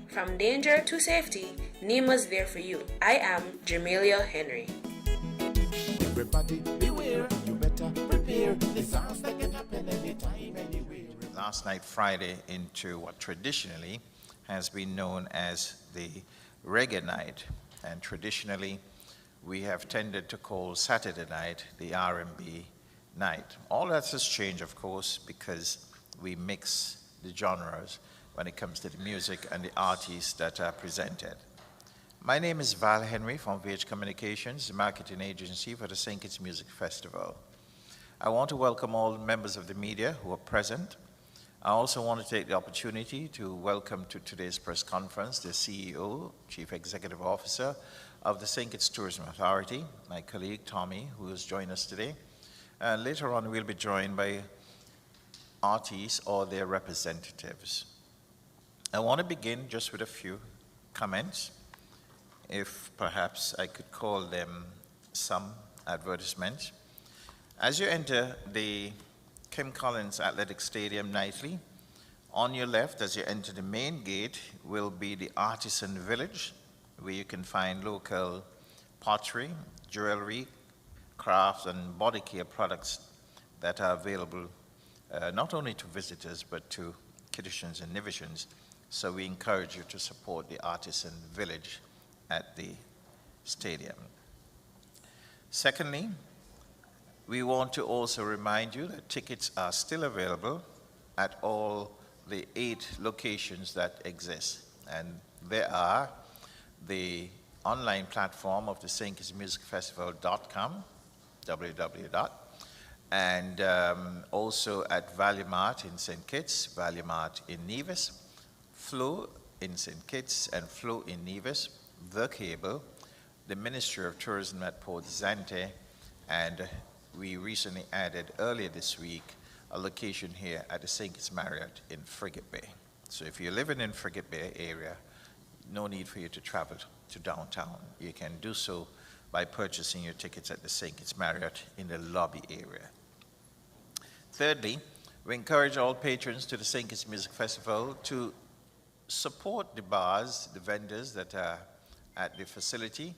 From danger to safety, Nima's there for you. I am Jamelia Henry. Everybody beware, you better prepare. Disaster can happen anytime, anywhere. Last night, Friday, into what traditionally has been known as the reggae night. And traditionally, we have tended to call Saturday night the R&B night. All that has changed, of course, because we mix the genres when it comes to the music and the artists that are presented. My name is Val Henry from VH Communications, the marketing agency for the St. Kitts Music Festival. I want to welcome all members of the media who are present. I also want to take the opportunity to welcome to today's press conference the CEO, Chief Executive Officer of the St. Kitts Tourism Authority, my colleague Tommy, who has joined us today. And later on, we'll be joined by artists or their representatives. I want to begin just with a few comments, if perhaps I could call them some advertisements. As you enter the Kim Collins Athletic Stadium nightly, on your left as you enter the main gate will be the Artisan Village, where you can find local pottery, jewelry, crafts, and body care products that are available not only to visitors but to Kittitians and Nivitians. So we encourage you to support the Artisan Village at the stadium. Secondly, we want to also remind you that tickets are still available at all the 8 locations that exist. And there are the online platform of the St. Kitts Music Festival.com, www. And also at Value Mart in St. Kitts, Value Mart in Nevis, Flow in St. Kitts and Flow in Nevis, The Cable, the Ministry of Tourism at Port Zante, and we recently added earlier this week a location here at the St. Kitts Marriott in Frigate Bay. So if you're living in Frigate Bay area, no need for you to travel to downtown. You can do so by purchasing your tickets at the St. Kitts Marriott in the lobby area. Thirdly, we encourage all patrons to the St. Kitts Music Festival to support the bars, the vendors that are at the facility.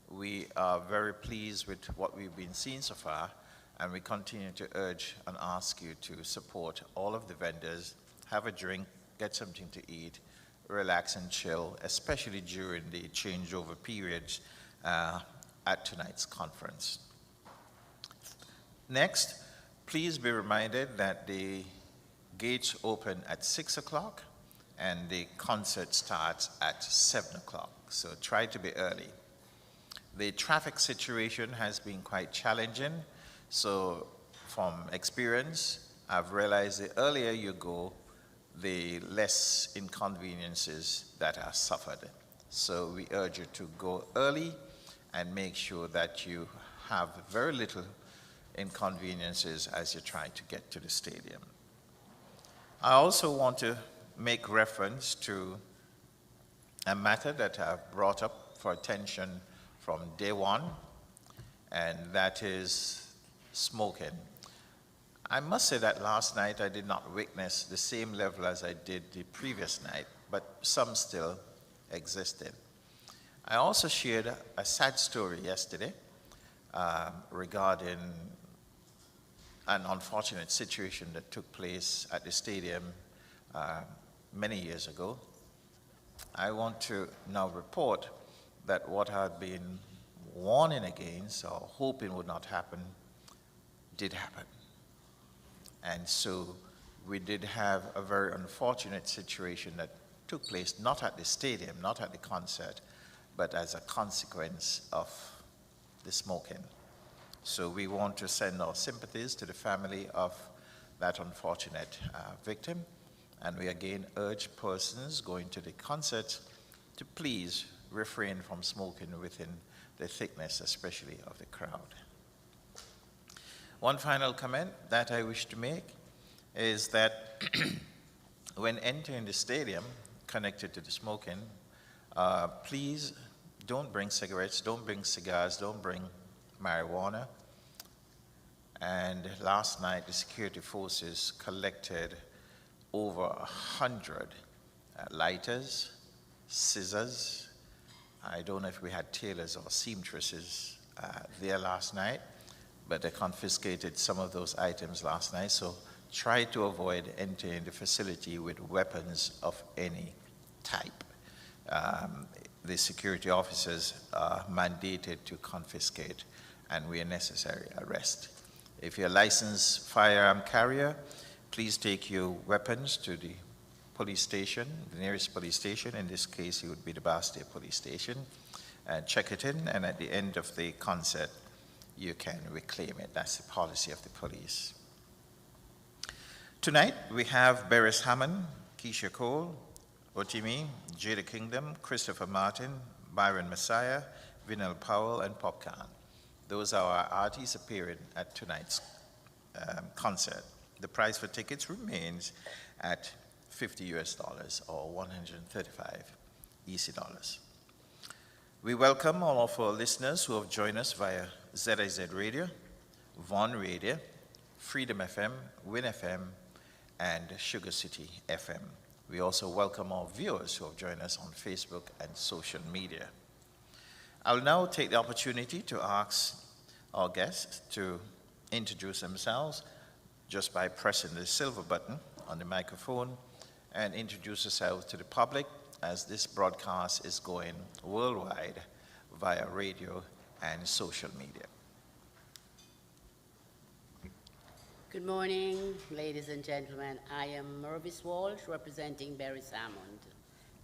We are very pleased with what we've been seeing so far, and we continue to urge and ask you to support all of the vendors, have a drink, get something to eat, relax and chill, especially during the changeover periods at tonight's conference. Next, please be reminded that the gates open at 6 o'clock and the concert starts at 7 o'clock, so try to be early. The traffic situation has been quite challenging, so from experience, I've realized the earlier you go, the less inconveniences that are suffered. So we urge you to go early and make sure that you have very little inconveniences as you try to get to the stadium. I also want to make reference to a matter that I've brought up for attention from day one, and that is smoking. I must say that last night I did not witness the same level as I did the previous night, but some still existed. I also shared a sad story yesterday regarding an unfortunate situation that took place at the stadium many years ago. I want to now report that what I had been warning against or hoping would not happen did happen. And so we did have a very unfortunate situation that took place not at the stadium, not at the concert, but as a consequence of the smoking. So we want to send our sympathies to the family of that unfortunate victim, and we again urge persons going to the concert to please refrain from smoking within the thickness, especially of the crowd. One final comment that I wish to make is that when entering the stadium connected to the smoking, please don't bring cigarettes, don't bring cigars, don't bring marijuana. And last night, the security forces collected over 100 lighters, scissors. I don't know if we had tailors or seamstresses there last night, but they confiscated some of those items last night. So try to avoid entering the facility with weapons of any type. The security officers are mandated to confiscate and where necessary, arrest. If you're a licensed firearm carrier, please take your weapons to the police station, the nearest police station. In this case, it would be the Bastille Police Station. Check it in, and at the end of the concert, you can reclaim it. That's the policy of the police. Tonight, we have Beres Hammond, Keisha Cole, Otimi, Jada Kingdom, Christopher Martin, Byron Messiah, Vinell Powell, and Popcorn. Those are our artists appearing at tonight's concert. The price for tickets remains at $50 US or 135 EC dollars. We welcome all of our listeners who have joined us via ZIZ Radio, Vaughan Radio, Freedom FM, Win FM, and Sugar City FM. We also welcome our viewers who have joined us on Facebook and social media. I'll now take the opportunity to ask our guests to introduce themselves just by pressing the silver button on the microphone and introduce yourself to the public, as this broadcast is going worldwide via radio and social media. Good morning, ladies and gentlemen. I am Mervis Walsh, representing Beres Hammond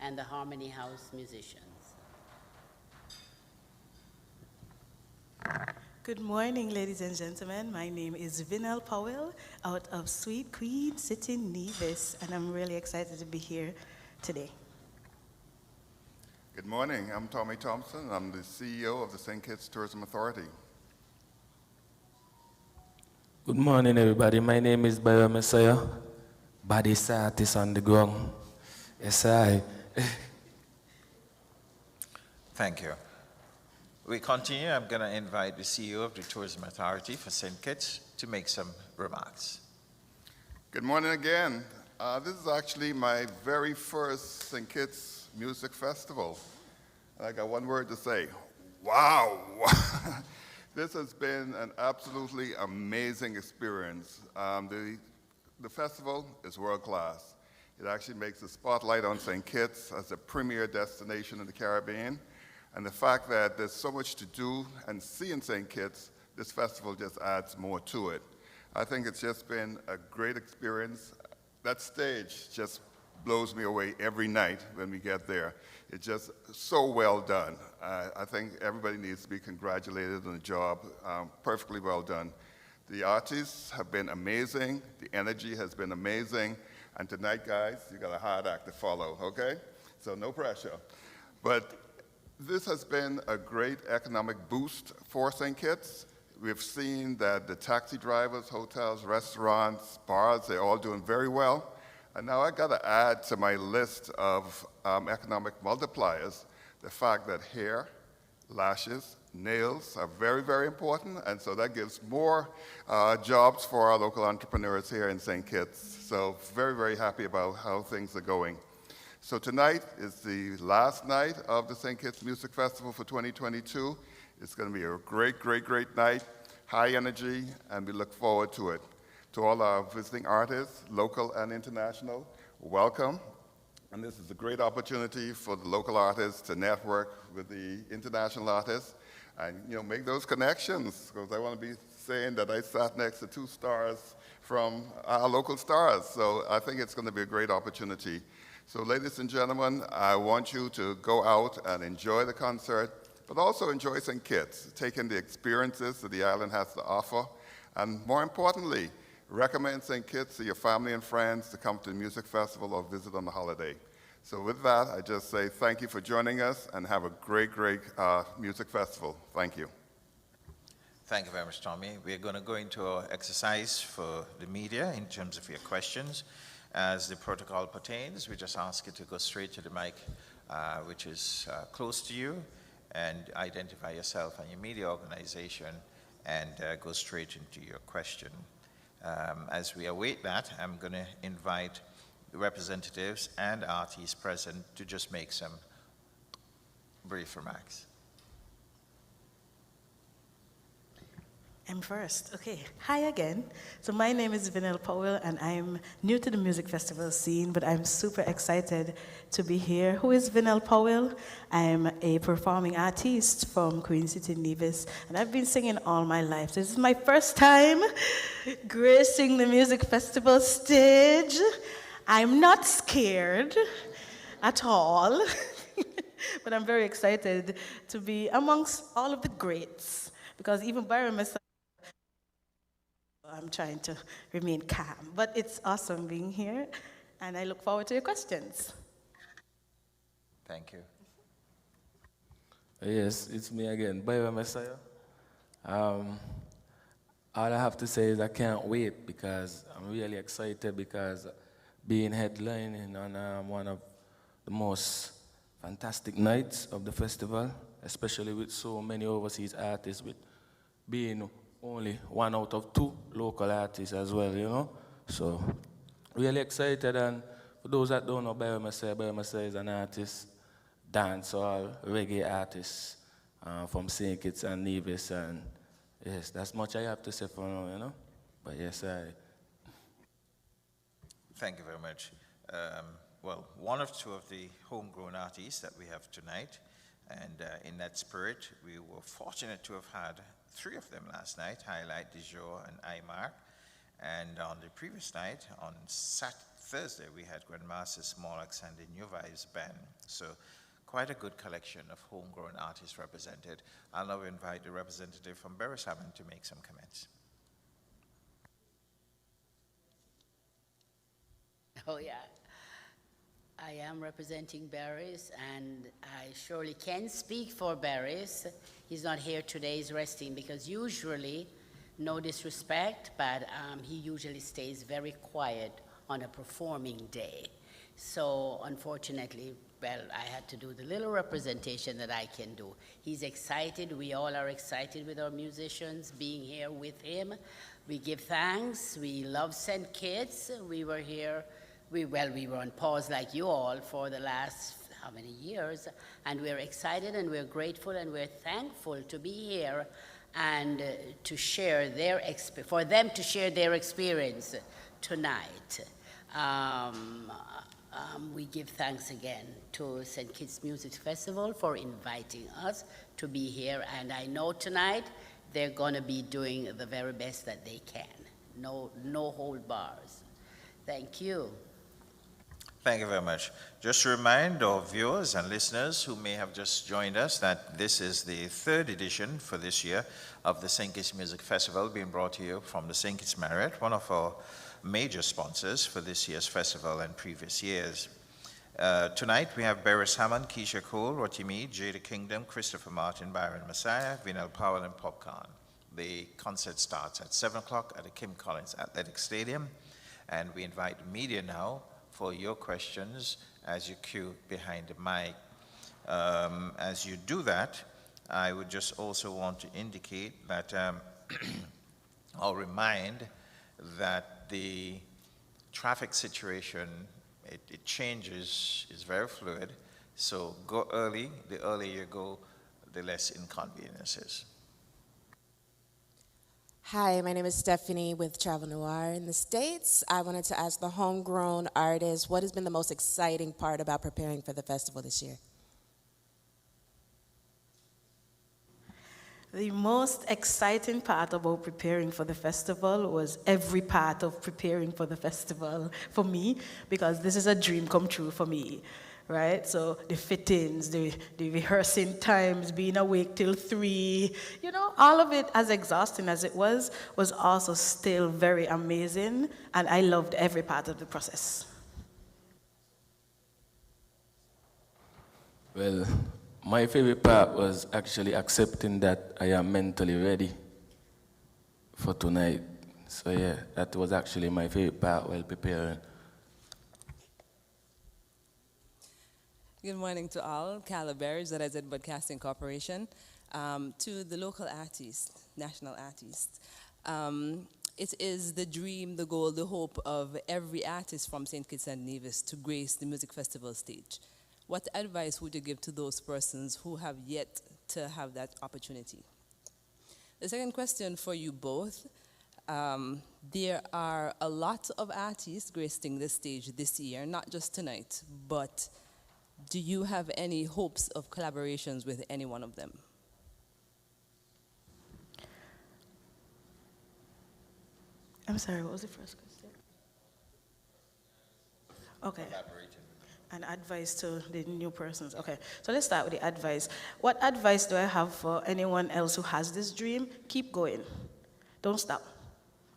and the Harmony House musicians. Good morning, ladies and gentlemen. My name is Vinell Powell out of Sweet Queen City, Nevis, and I'm really excited to be here today. Good morning. I'm Tommy Thompson. I'm the CEO of the St. Kitts Tourism Authority. Good morning, everybody. My name is Byron Messiah, baddest artist on the ground. Yes, I. Thank you. We continue. I'm going to invite the CEO of the Tourism Authority for St. Kitts to make some remarks. Good morning again. This is actually my very first St. Kitts Music Festival. I got one word to say: wow! This has been an absolutely amazing experience. The festival is world class. It actually makes a spotlight on St. Kitts as a premier destination in the Caribbean. And the fact that there's so much to do and see in St. Kitts, this festival just adds more to it. I think it's just been a great experience. That stage just blows me away every night when we get there. It's just so well done. I think everybody needs to be congratulated on the job. Perfectly well done. The artists have been amazing. The energy has been amazing. And tonight, guys, you got a hard act to follow, okay? So no pressure. But this has been a great economic boost for St. Kitts. We've seen that the taxi drivers, hotels, restaurants, bars, they're all doing very well. And now I got to add to my list of economic multipliers the fact that hair, lashes, nails are very, very important. And so that gives more jobs for our local entrepreneurs here in St. Kitts. So very, very happy about how things are going. So tonight is the last night of the St. Kitts Music Festival for 2022. It's going to be a great, great, great night, high energy, and we look forward to it. To all our visiting artists, local and international, welcome. And this is a great opportunity for the local artists to network with the international artists and make those connections, because I want to be saying that I sat next to two stars from our local stars. So I think it's going to be a great opportunity. So ladies and gentlemen, I want you to go out and enjoy the concert, but also enjoy St. Kitts, take in the experiences that the island has to offer, and more importantly, recommend St. Kitts to your family and friends to come to the music festival or visit on the holiday. So with that, I just say thank you for joining us and have a great, great music festival. Thank you. Thank you very much, Tommy. We're going to go into our exercise for the media in terms of your questions. As the protocol pertains, we just ask you to go straight to the mic, which is close to you, and identify yourself and your media organization, and go straight into your question. As we await that, I'm going to invite representatives and artists present to just make some brief remarks. I'm first. Okay. Hi again. So my name is Vinell Powell, and I'm new to the music festival scene, but I'm super excited to be here. Who is Vinell Powell? I'm a performing artist from Queen City, Nevis, and I've been singing all my life. So this is my first time gracing the music festival stage. I'm not scared at all, but I'm very excited to be amongst all of the greats, because even Byron Messiah, I'm trying to remain calm, but it's awesome being here, and I look forward to your questions. Thank you. Yes, it's me again, Byron Messiah. All I have to say is I can't wait because I'm really excited because being headlining on one of the most fantastic nights of the festival, especially with so many overseas artists, with being only one out of two local artists as well, you know? So, really excited, and for those that don't know Byron Messiah is an artist, dancehall, reggae artist from St. Kitts and Nevis, and yes, that's much I have to say for now, you know? But yes, Thank you very much. Well, one of two of the homegrown artists that we have tonight, and in that spirit, we were fortunate to have had three of them last night, Highlight, Dijon, and IMAR. And on the previous night, on Thursday, we had Grandmaster Smallix and the New Vibes Band. So quite a good collection of homegrown artists represented. I'll now invite the representative from Bury Salmon to make some comments. Oh, yeah. I am representing Barry's, and I surely can speak for Barry's. He's not here today, he's resting, because usually, no disrespect, but he usually stays very quiet on a performing day. So, unfortunately, well, I had to do the little representation that I can do. He's excited, we all are excited with our musicians being here with him. We give thanks, we love St. Kitts. We were here, we were on pause like you all for the last how many years, and we're excited and we're grateful and we're thankful to be here and to share for them to share their experience tonight. We give thanks again to St. Kitts Music Festival for inviting us to be here, and I know tonight they're going to be doing the very best that they can. No hold bars. Thank you. Thank you very much. Just to remind our viewers and listeners who may have just joined us that this is the third edition for this year of the St. Kitts Music Festival, being brought to you from the St. Kitts Marriott, one of our major sponsors for this year's festival and previous years. Tonight we have Beres Hammond, Keisha Cole, Rotimi, Jada Kingdom, Christopher Martin, Byron Messiah, Vinell Powell, and Popcorn. The concert starts at 7 o'clock at the Kim Collins Athletic Stadium, and we invite the media now for your questions as you queue behind the mic. As you do that, I would just also want to indicate that I'll remind that the traffic situation, it changes, it's very fluid, so go early. The earlier you go, the less inconveniences. Hi, my name is Stephanie with Travel Noir in the States. I wanted to ask the homegrown artist, what has been the most exciting part about preparing for the festival this year? The most exciting part about preparing for the festival was every part of preparing for the festival for me, because this is a dream come true for me, right? So the fittings, the rehearsing times, being awake till 3, you know, all of it, as exhausting as it was also still very amazing, and I loved every part of the process. Well, my favorite part was actually accepting that I am mentally ready for tonight. So yeah, that was actually my favorite part while preparing. Good morning to all. Calabares, that is Broadcasting Corporation. To the local artists, national artists. It is the dream, the goal, the hope of every artist from St. Kitts and Nevis to grace the music festival stage. What advice would you give to those persons who have yet to have that opportunity? The second question for you both. There are a lot of artists gracing the stage this year, not just tonight, but do you have any hopes of collaborations with any one of them? I'm sorry, what was the first question? Okay. And advice to the new persons. Okay, so let's start with the advice. What advice do I have for anyone else who has this dream? Keep going. Don't stop.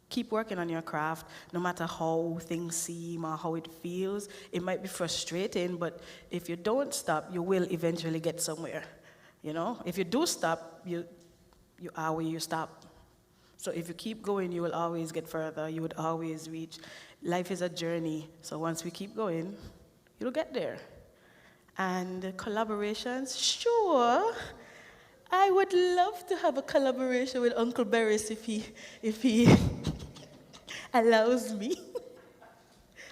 Keep working on your craft, no matter how things seem or how it feels. It might be frustrating, but if you don't stop, you will eventually get somewhere. You know, if you do stop, you are where you stop. So if you keep going, you will always get further. You would always reach. Life is a journey. So once we keep going, you'll get there. And collaborations, sure. I would love to have a collaboration with Uncle Barris if he allows me.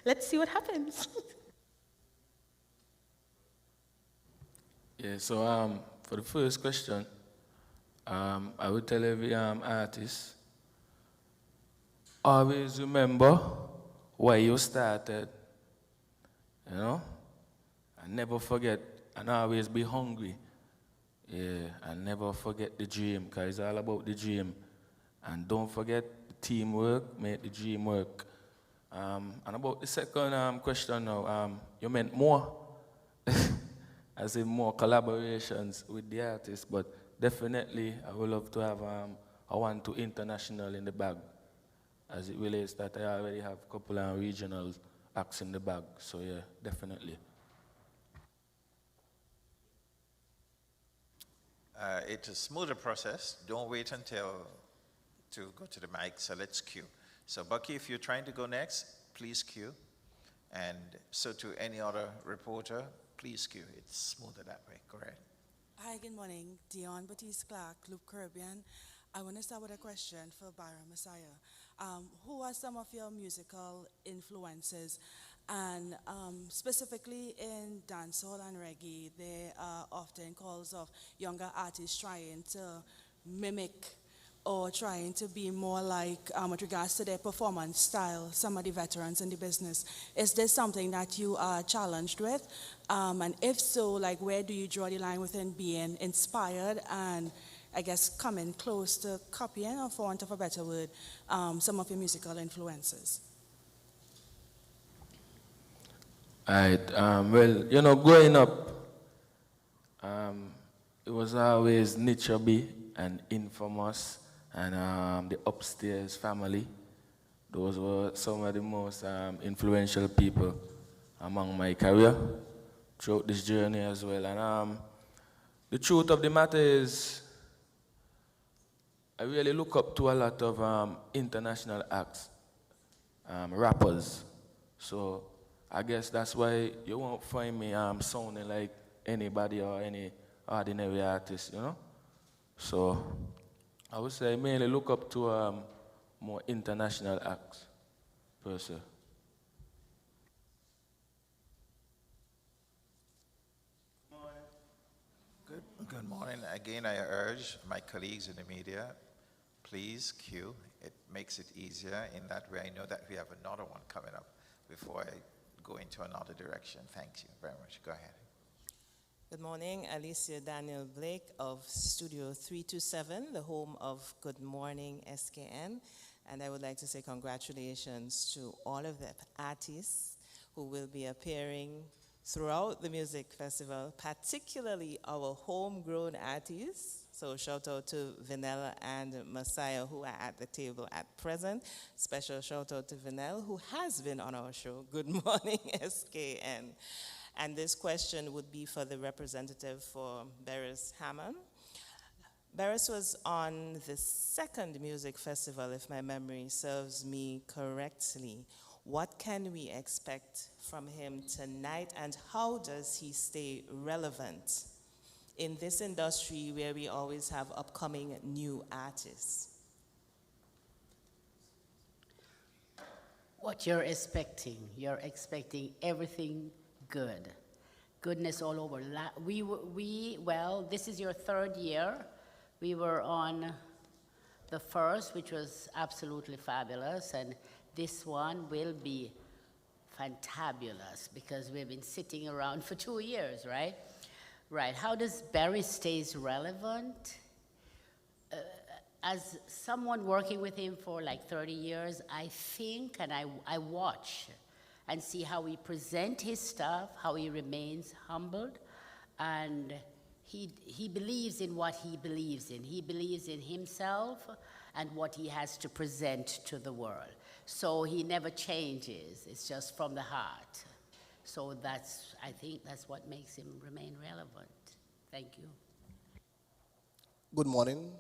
Let's see what happens. Yeah, so for the first question, I would tell every artist, always remember why you started, you know? And never forget, and always be hungry. Yeah, and never forget the dream, because it's all about the dream. And don't forget the teamwork, make the dream work. And about the second question now, you meant more, as in more collaborations with the artists, but definitely I would love to have a 1-2 international in the bag. As it relates that I already have a couple of regional acts in the bag, so yeah, definitely. It's a smoother process. Don't wait until to go to the mic, so let's cue. So Bucky, if you're trying to go next, please cue. And so to any other reporter, please cue. It's smoother that way, go ahead. Hi, good morning. Dion Batiste Clark, Loop Caribbean. I want to start with a question for Byron Messiah. Who are some of your musical influences? And specifically in dancehall and reggae, there are often calls of younger artists trying to mimic or trying to be more like, with regards to their performance style, some of the veterans in the business. Is this something that you are challenged with? And if so, like, where do you draw the line within being inspired and, I guess, coming close to copying, or for want of a better word, some of your musical influences? All right, well, you know, growing up, it was always Nature B and Infamous and the Upstairs Family. Those were some of the most influential people among my career throughout this journey as well. And the truth of the matter is, I really look up to a lot of international acts, rappers. So I guess that's why you won't find me sounding like anybody or any ordinary artist, you know? So I would say mainly look up to more international acts, per se. Good morning. Again, I urge my colleagues in the media, please cue. It makes it easier. In that way, I know that we have another one coming up before I go into another direction. Thank you very much. Go ahead. Good morning, Alicia Daniel Blake of Studio 327, the home of Good Morning SKN. And I would like to say congratulations to all of the artists who will be appearing throughout the music festival, particularly our homegrown artists. So shout out to Vanilla and Messiah, who are at the table at present. Special shout out to Vanilla, who has been on our show. Good morning, SKN. And this question would be for the representative for Barris Hammond. Barris was on the second music festival, if my memory serves me correctly. What can we expect from him tonight, and how does he stay relevant in this industry where we always have upcoming new artists? What you're expecting everything good. Goodness all over. Well, this is your third year. We were on the first, which was absolutely fabulous, and this one will be fantabulous because we've been sitting around for 2 years, right? Right. How does Barry stays relevant? As someone working with him for like 30 years, I think and I watch and see how he presents his stuff, how he remains humbled, and he believes in what he believes in. He believes in himself and what he has to present to the world. So he never changes. It's just from the heart. So I think that's what makes him remain relevant. Thank you. Good morning,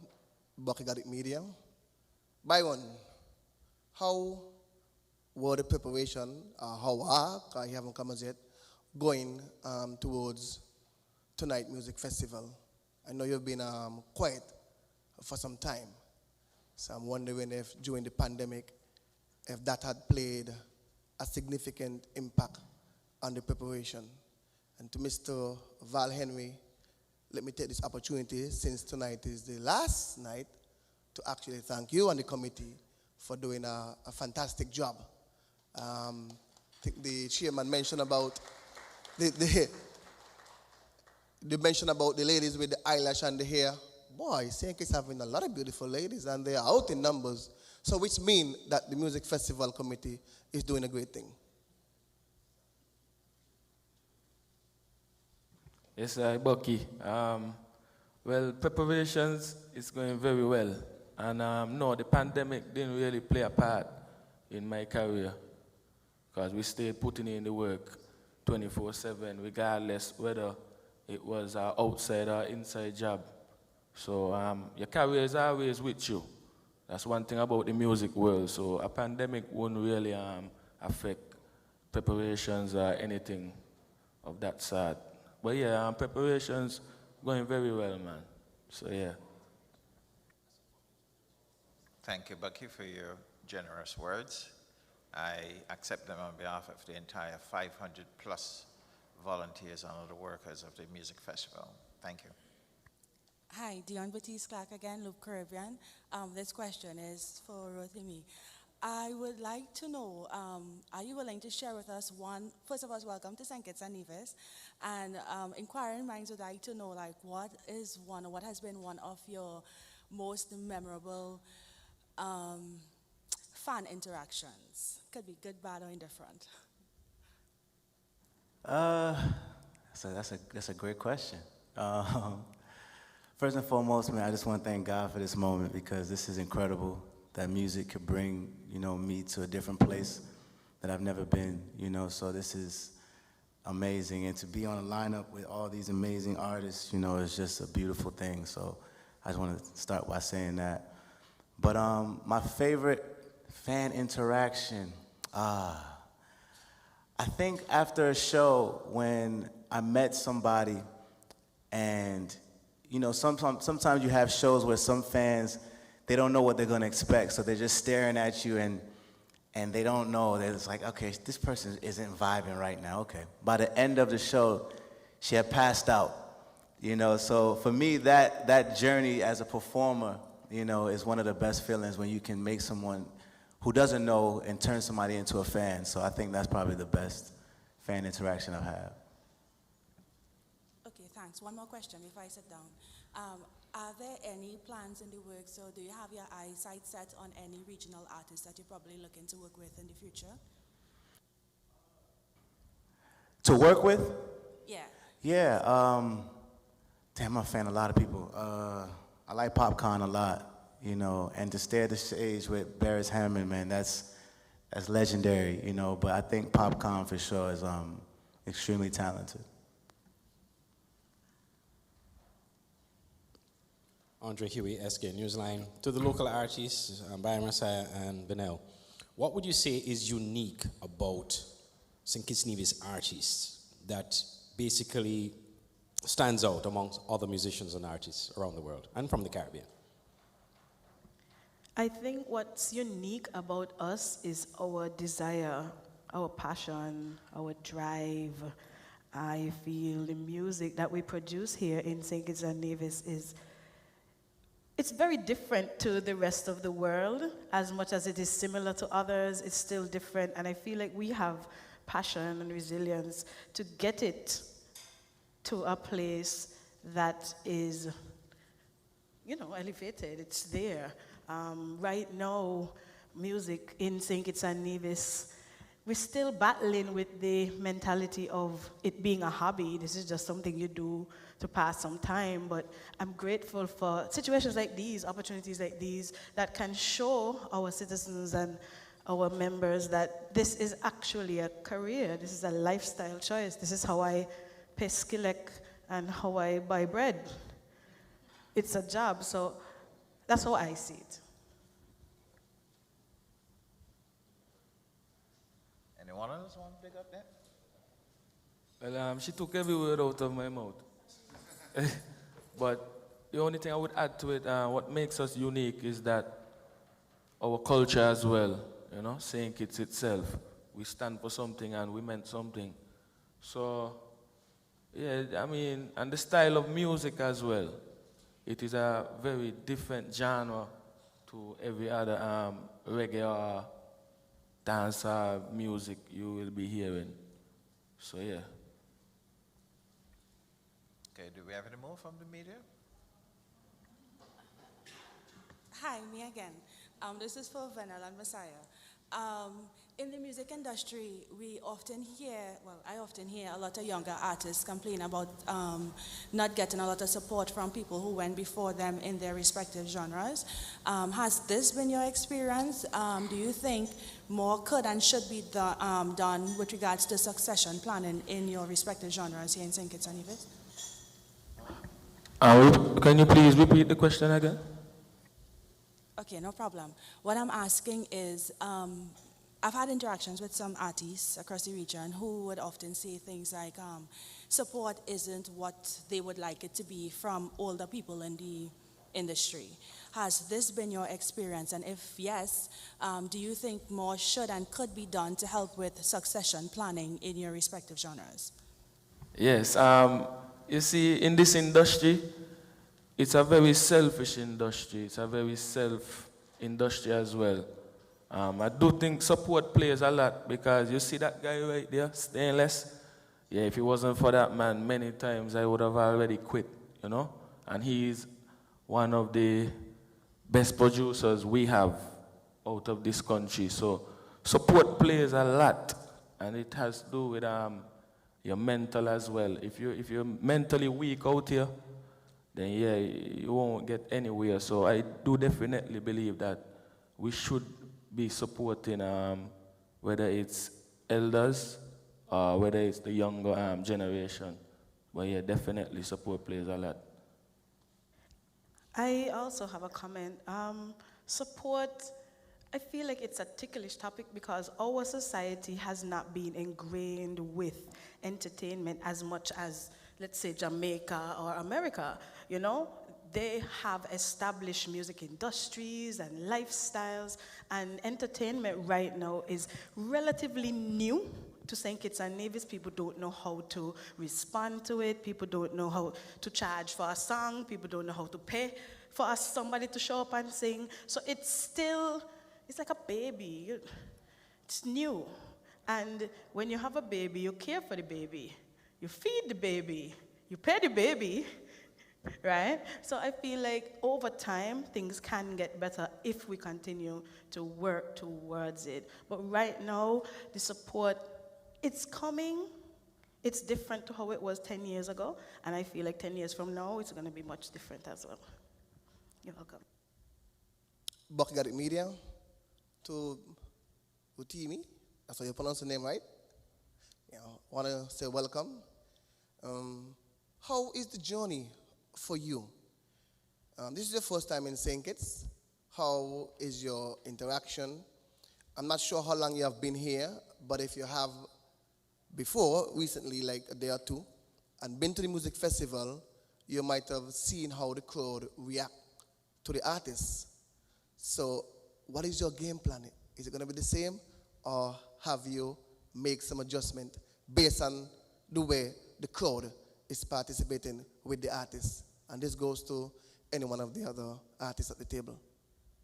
Bucky Got It Media. Byron, how were the preparation, how are, you haven't come as yet, going towards Tonight Music Festival? I know you've been quiet for some time, so I'm wondering if during the pandemic, if that had played a significant impact on the preparation. And to Mr. Val Henry, let me take this opportunity, since tonight is the last night, to actually thank you and the committee for doing a fantastic job. I think the chairman mentioned about the mention about the ladies with the eyelash and the hair. Boy, St. Kitts having a lot of beautiful ladies, and they are out in numbers. So which means that the Music Festival Committee is doing a great thing. Yes, Bucky. Well, preparations is going very well. And no, the pandemic didn't really play a part in my career because we stayed putting in the work 24/7, regardless whether it was an outside or inside job. So your career is always with you. That's one thing about the music world. So a pandemic won't really affect preparations or anything of that sort. But yeah, preparations going very well, man. So yeah. Thank you, Bucky, for your generous words. I accept them on behalf of the entire 500 plus volunteers and other workers of the music festival. Thank you. Hi, Dion Batiste Clark again, Loop Caribbean. This question is for Rotimi. I would like to know, are you willing to share with us first of all, welcome to St. Kitts and Nevis, and inquiring minds would like to know, like, what has been one of your most memorable fan interactions? Could be good, bad, or indifferent. That's a great question. First and foremost, man, I just want to thank God for this moment because this is incredible that music could bring, me to a different place that I've never been, so this is amazing. And to be on a lineup with all these amazing artists, is just a beautiful thing. So I just want to start by saying that. But my favorite fan interaction, I think after a show when I met somebody and, sometimes you have shows where some fans, they don't know what they're going to expect, so they're just staring at you and they don't know. They're just like, okay, this person isn't vibing right now, okay. By the end of the show, she had passed out, So for me, that journey as a performer, is one of the best feelings when you can make someone who doesn't know and turn somebody into a fan. So I think that's probably the best fan interaction I've had. Okay, thanks. One more question before I sit down. Are there any plans in the works, or do you have your eyesight set on any regional artists that you're probably looking to work with in the future? To work with? Yeah. Yeah. I'm a fan of a lot of people. I like Popcorn a lot, and to stay at the stage with Barris Hammond, man, that's legendary, But I think Popcorn for sure is extremely talented. Andre Huey, SK Newsline. To the local artists, Byron Messiah and Benel, what would you say is unique about St. Kitts Nevis artists that basically stands out amongst other musicians and artists around the world and from the Caribbean? I think what's unique about us is our desire, our passion, our drive. I feel the music that we produce here in St. Kitts and Nevis is it's very different to the rest of the world. As much as it is similar to others, it's still different. And I feel like we have passion and resilience to get it to a place that is, elevated. It's there. Right now, music in St. Kitts and Nevis, we're still battling with the mentality of it being a hobby. This is just something you do to pass some time. But I'm grateful for situations like these, opportunities like these, that can show our citizens and our members that this is actually a career. This is a lifestyle choice. This is how I pay skillek and how I buy bread. It's a job. So that's how I see it. Anyone else want to pick up that? Well, she took every word out of my mouth. But the only thing I would add to it, what makes us unique is that our culture as well, St. Kitts itself, we stand for something and we meant something. So, yeah, and the style of music as well. It is a very different genre to every other reggae or dance music you will be hearing. So, yeah. Okay, do we have any more from the media? Hi, me again. This is for Vanilla and Messiah. In the music industry, I often hear a lot of younger artists complain about not getting a lot of support from people who went before them in their respective genres. Has this been your experience? Do you think more could and should be done with regards to succession planning in your respective genres here in St. Kitts and Nevis? Can you please repeat the question again? Okay, no problem. What I'm asking is, I've had interactions with some artists across the region who would often say things like, support isn't what they would like it to be from older people in the industry. Has this been your experience? And if yes, do you think more should and could be done to help with succession planning in your respective genres? Yes. You see, in this industry, it's a very selfish industry. It's a very self-industry as well. I do think support plays a lot because you see that guy right there, Stainless? Yeah, if it wasn't for that man, many times I would have already quit, And he's one of the best producers we have out of this country. So support plays a lot, and it has to do with your mental as well. If you're mentally weak out here, then yeah, you won't get anywhere. So I do definitely believe that we should be supporting whether it's elders or whether it's the younger generation. But yeah, definitely support plays a lot. I also have a comment. Support, I feel like it's a ticklish topic because our society has not been ingrained with entertainment as much as, let's say, Jamaica or America, They have established music industries and lifestyles, and entertainment right now is relatively new to St. Kitts and Nevis. People don't know how to respond to it. People don't know how to charge for a song. People don't know how to pay for somebody to show up and sing. So it's like a baby. It's new. And when you have a baby, you care for the baby. You feed the baby. You pay the baby. Right? So I feel like over time, things can get better if we continue to work towards it. But right now, the support, it's coming. It's different to how it was 10 years ago. And I feel like 10 years from now, it's going to be much different as well. You're welcome. Bucky Media to Utimi. That's how you pronounce the name, right? Want to say welcome. How is the journey for you? This is your first time in St. Kitts. How is your interaction? I'm not sure how long you have been here, but if you have before, recently, like a day or two, and been to the music festival, you might have seen how the crowd react to the artists. So, what is your game plan? Is it going to be the same, or have you make some adjustment based on the way the crowd is participating with the artist? And this goes to any one of the other artists at the table.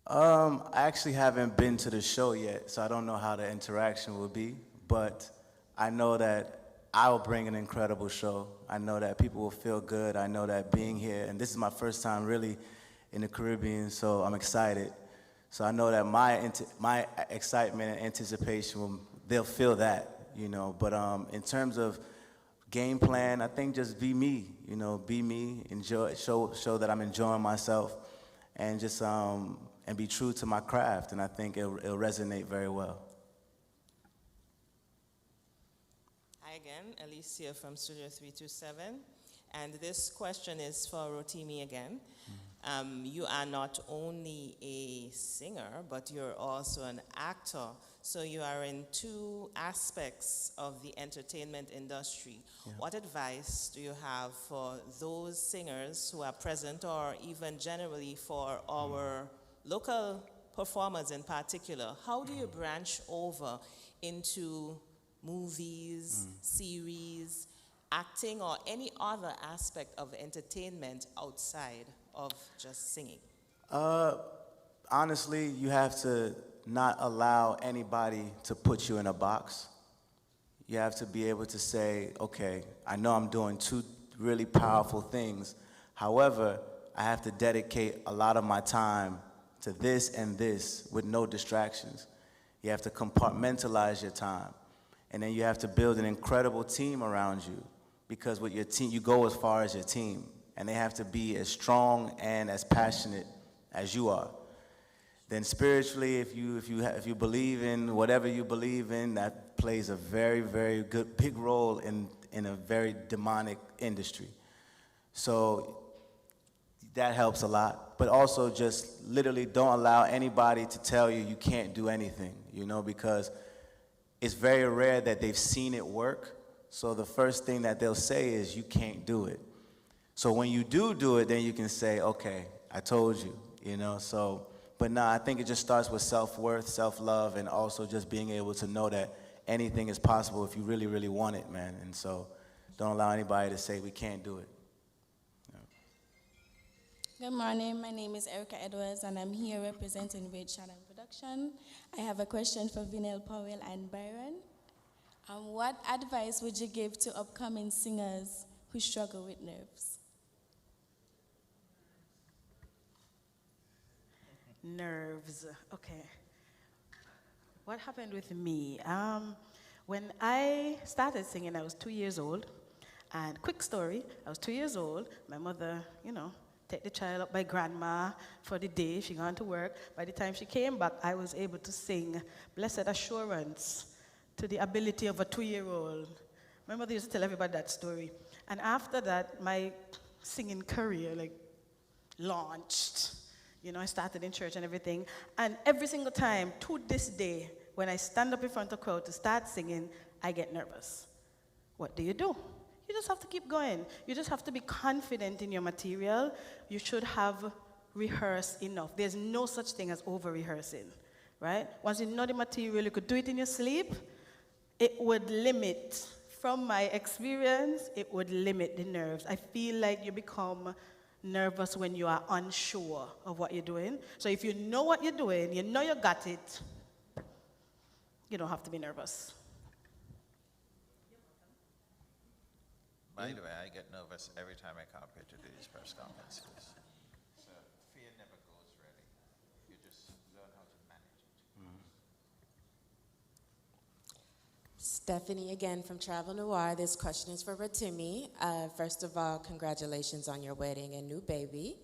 I actually haven't been to the show yet, so I don't know how the interaction will be, but I know that I will bring an incredible show. I know that people will feel good. I know that being here, and this is my first time really in the Caribbean, so I'm excited. So I know that my excitement and anticipation, they'll feel that, you know. But in terms of game plan, I think just be me, you know, be me, enjoy, show that I'm enjoying myself, and just and be true to my craft, and I think it'll resonate very well. Hi again, Alicia from Studio 327, and this question is for Rotimi again. You are not only a singer, but you're also an actor. So you are in two aspects of the entertainment industry. Yeah. What advice do you have for those singers who are present, or even generally for our local performers in particular? How do you branch over into movies, series, acting, or any other aspect of entertainment outside of just singing? Honestly, you have to not allow anybody to put you in a box. You have to be able to say, okay, I know I'm doing two really powerful things. However, I have to dedicate a lot of my time to this and this with no distractions. You have to compartmentalize your time. And then you have to build an incredible team around you, because with your team, you go as far as your team, and they have to be as strong and as passionate as you are. Then spiritually, if you believe in whatever you believe in, that plays a very, very good, big role in a very demonic industry. So that helps a lot. But also just literally don't allow anybody to tell you you can't do anything, you know, because it's very rare that they've seen it work. So the first thing that they'll say is you can't do it. So when you do it, then you can say, okay, I told you, you know. So, but no, I think it just starts with self-worth, self-love, and also just being able to know that anything is possible if you really, really want it, man. And so don't allow anybody to say we can't do it. Good morning, my name is Erica Edwards, and I'm here representing Wade Shannon Production. I have a question for Vinell Powell and Byron. What advice would you give to upcoming singers who struggle with nerves? Nerves, okay. What happened with me? When I started singing, I was 2 years old. And quick story, I was 2 years old. My mother, you know, take the child up by grandma for the day. She gone to work. By the time she came back, I was able to sing Blessed Assurance to the ability of a 2-year-old. My mother used to tell everybody that story. And after that, my singing career, like, launched. You know, I started in church and everything. And every single time, to this day, when I stand up in front of a crowd to start singing, I get nervous. What do? You just have to keep going. You just have to be confident in your material. You should have rehearsed enough. There's no such thing as over-rehearsing, right? Once you know the material, you could do it in your sleep. It would limit, from my experience, it would limit the nerves. I feel like you become nervous when you are unsure of what you're doing. So if you know what you're doing, you know you got it, you don't have to be nervous. By the way, I get nervous every time I come up here to do these press conferences. So fear never goes really. You just learn how to manage it. Stephanie again from Travel Noir. This question is for Rotimi. First of all, congratulations on your wedding and new baby.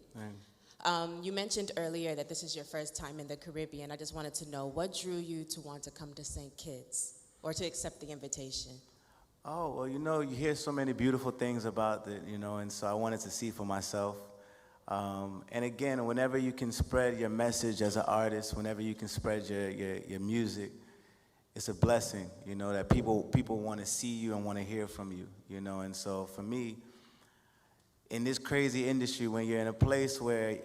You mentioned earlier that this is your first time in the Caribbean. I just wanted to know, what drew you to want to come to St. Kitts or to accept the invitation? Oh, well, you know, you hear so many beautiful things about it, you know, and so I wanted to see for myself. And again, whenever you can spread your message as an artist, whenever you can spread your music, it's a blessing, you know, that people want to see you and want to hear from you, you know. And so for me, in this crazy industry, when you're in a place where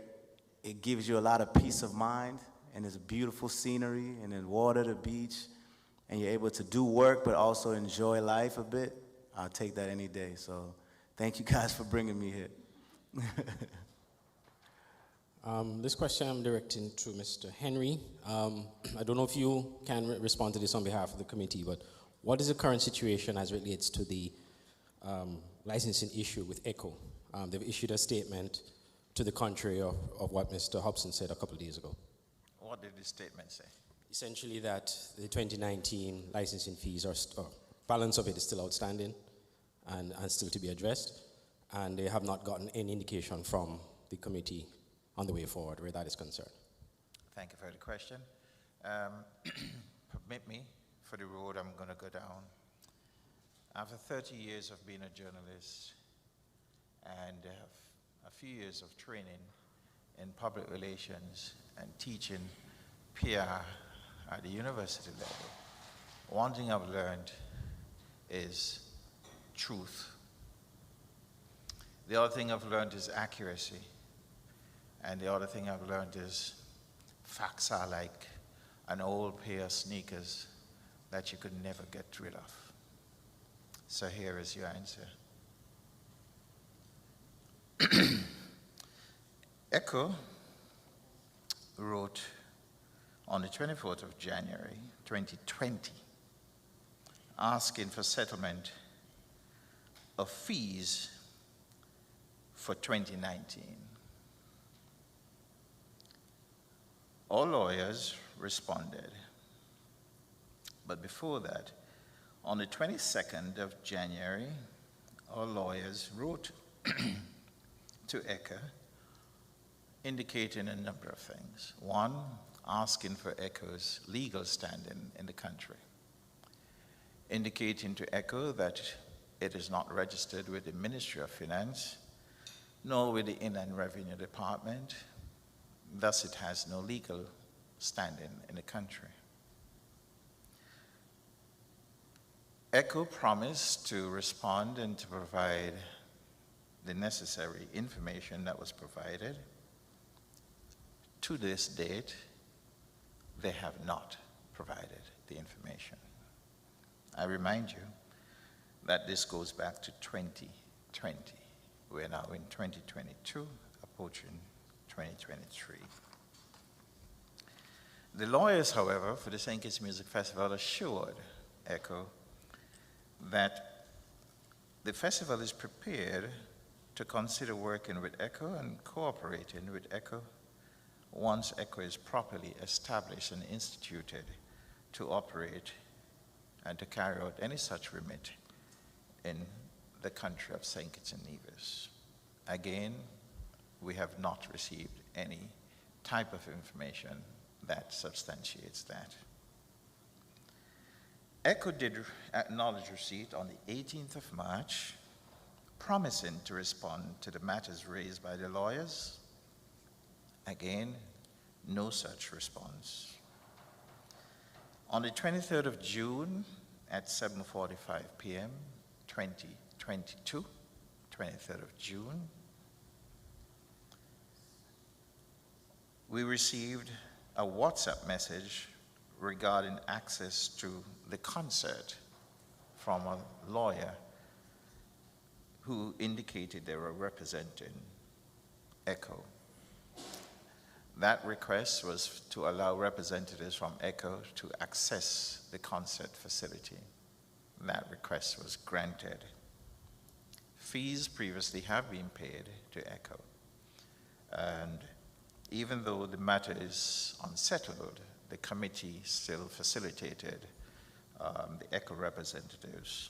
it gives you a lot of peace of mind and it's beautiful scenery, and then water, the beach, and you're able to do work but also enjoy life a bit, I'll take that any day. So thank you guys for bringing me here. This question I'm directing to Mr. Henry. I don't know if you can respond to this on behalf of the committee, but what is the current situation as it relates to the licensing issue with ECHO? They've issued a statement to the contrary of what Mr. Hobson said a couple of days ago. What did the statement say? Essentially that the 2019 licensing fees balance of it is still outstanding and still to be addressed, and they have not gotten any indication from the committee on the way forward where that is concerned. Thank you for the question. Permit me for the road I'm going to go down. After 30 years of being a journalist and a few years of training in public relations and teaching PR at the university level, one thing I've learned is truth. The other thing I've learned is accuracy. And the other thing I've learned is facts are like an old pair of sneakers that you could never get rid of. So here is your answer. ECHO wrote on the 24th of January 2020 asking for settlement of fees for 2019. All lawyers responded. But before that, on the 22nd of January, our lawyers wrote to ECHO indicating a number of things. One, asking for ECHO's legal standing in the country, indicating to ECHO that it is not registered with the Ministry of Finance, nor with the Inland Revenue Department, thus it has no legal standing in the country. ECHO promised to respond and to provide the necessary information that was provided. To this date, they have not provided the information. I remind you that this goes back to 2020. We're now in 2022, approaching 2023. The lawyers, however, for the St. Kitts Music Festival assured ECHO that the festival is prepared to consider working with ECHO and cooperating with ECHO once ECHO is properly established and instituted to operate and to carry out any such remit in the country of St. Kitts and Nevis. Again, we have not received any type of information that substantiates that. ECHO did acknowledge receipt on the 18th of March, promising to respond to the matters raised by the lawyers. Again, no such response. On the 23rd of June at 7:45 p.m., 2022, 23rd of June, we received a WhatsApp message regarding access to the concert from a lawyer who indicated they were representing ECHO. That request was to allow representatives from ECHO to access the concert facility. That request was granted. Fees previously have been paid to ECHO. And even though the matter is unsettled, the committee still facilitated the ECHO representatives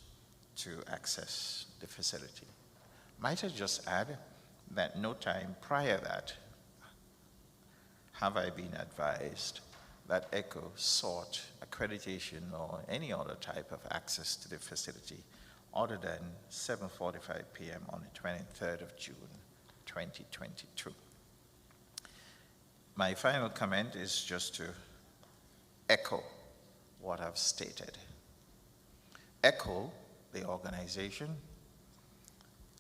to access the facility. Might I just add that no time prior that have I been advised that ECHO sought accreditation or any other type of access to the facility other than 7:45 p.m. on the 23rd of June, 2022. My final comment is just to echo what I've stated. ECHO, the organization,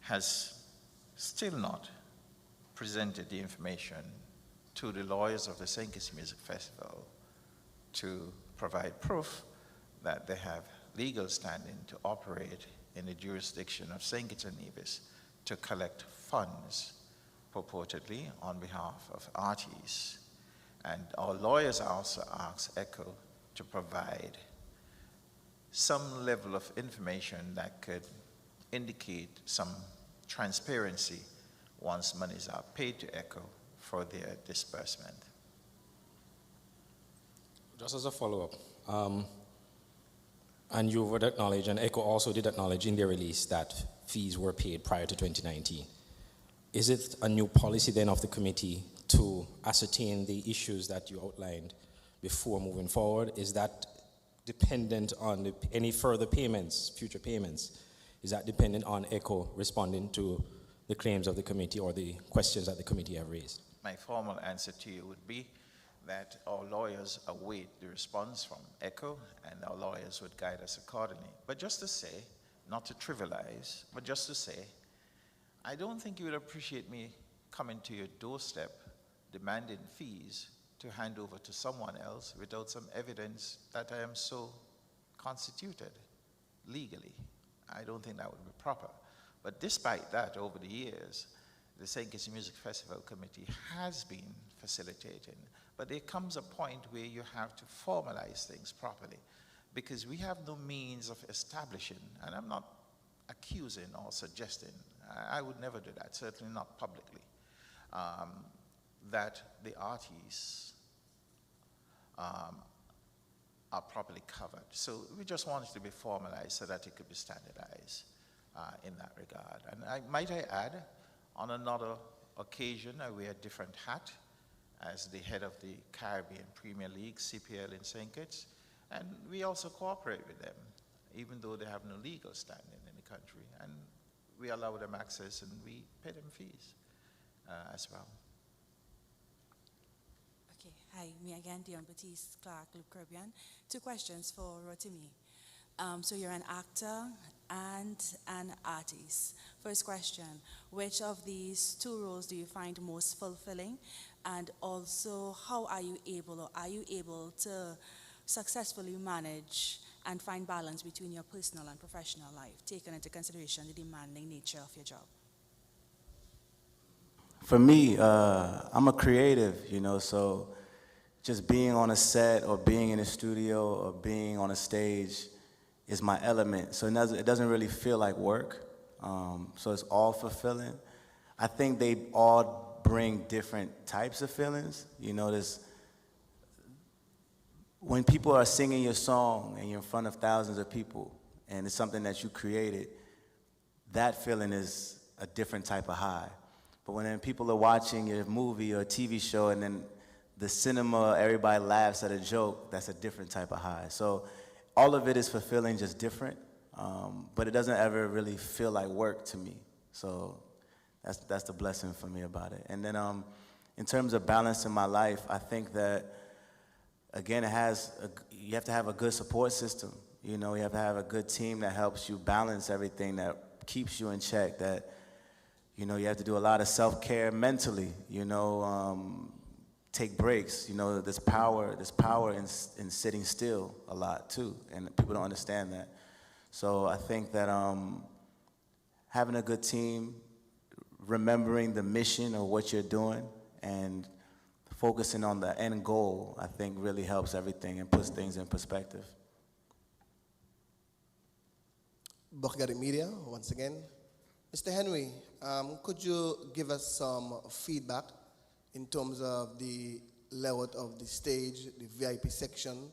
has still not presented the information to the lawyers of the St. Kitts Music Festival to provide proof that they have legal standing to operate in the jurisdiction of St. Kitts and Nevis to collect funds purportedly on behalf of artists. And our lawyers also asked ECHO to provide some level of information that could indicate some transparency once monies are paid to ECHO for their disbursement. Just as a follow-up, and you would acknowledge, and ECHO also did acknowledge in their release that fees were paid prior to 2019. Is it a new policy then of the committee to ascertain the issues that you outlined before moving forward? Is that dependent on any further payments, future payments? Is that dependent on ECHO responding to the claims of the committee or the questions that the committee have raised? My formal answer to you would be that our lawyers await the response from ECHO, and our lawyers would guide us accordingly. But just to say, not to trivialize, but just to say, I don't think you would appreciate me coming to your doorstep demanding fees to hand over to someone else without some evidence that I am so constituted legally. I don't think that would be proper. But despite that, over the years, the St. Kitts Music Festival Committee has been facilitating. But there comes a point where you have to formalize things properly, because we have no means of establishing, and I'm not accusing or suggesting, I would never do that, certainly not publicly, that the artists are properly covered. So we just want it to be formalized so that it could be standardized in that regard. And might I add, on another occasion, I wear a different hat as the head of the Caribbean Premier League, CPL in St. Kitts, and we also cooperate with them, even though they have no legal standing in the country. And we allow them access and we pay them fees as well. Okay, hi, me again, Dion Baptiste Clark, Loop Caribbean. 2 questions for Rotimi. So you're an actor and an artist. First question, which of these 2 roles do you find most fulfilling? And also, how are you able to successfully manage and find balance between your personal and professional life, taking into consideration the demanding nature of your job? For me, I'm a creative, so just being on a set or being in a studio or being on a stage is my element. So it doesn't really feel like work. So it's all fulfilling. I think they all bring different types of feelings. When people are singing your song and you're in front of thousands of people and it's something that you created, that feeling is a different type of high. But when people are watching your movie or TV show and then the cinema, everybody laughs at a joke, that's a different type of high. So all of it is fulfilling, just different, but it doesn't ever really feel like work to me. So that's the blessing for me about it. And then in terms of balance in my life, I think that, again, you have to have a good support system. You have to have a good team that helps you balance everything, that keeps you in check, that, you have to do a lot of self-care mentally, take breaks. There's power in sitting still a lot too, and people don't understand that. So I think that having a good team, remembering the mission of what you're doing, and focusing on the end goal, I think really helps everything and puts things in perspective. Buckgary Media, once again. Mr. Henry, could you give us some feedback in terms of the layout of the stage, the VIP section,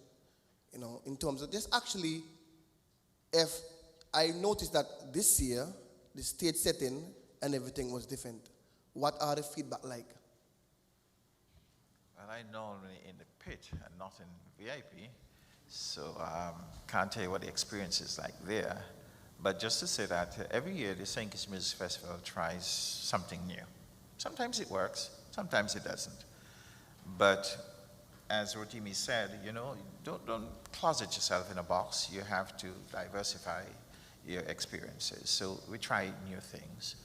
in terms of just actually, if I noticed that this year, the stage setting and everything was different. What are the feedback like? Well, I'm normally in the pit and not in VIP, so can't tell you what the experience is like there. But just to say that every year the St. Kitts Music Festival tries something new. Sometimes it works, sometimes it doesn't. But as Rotimi said, don't closet yourself in a box. You have to diversify your experiences. So we try new things.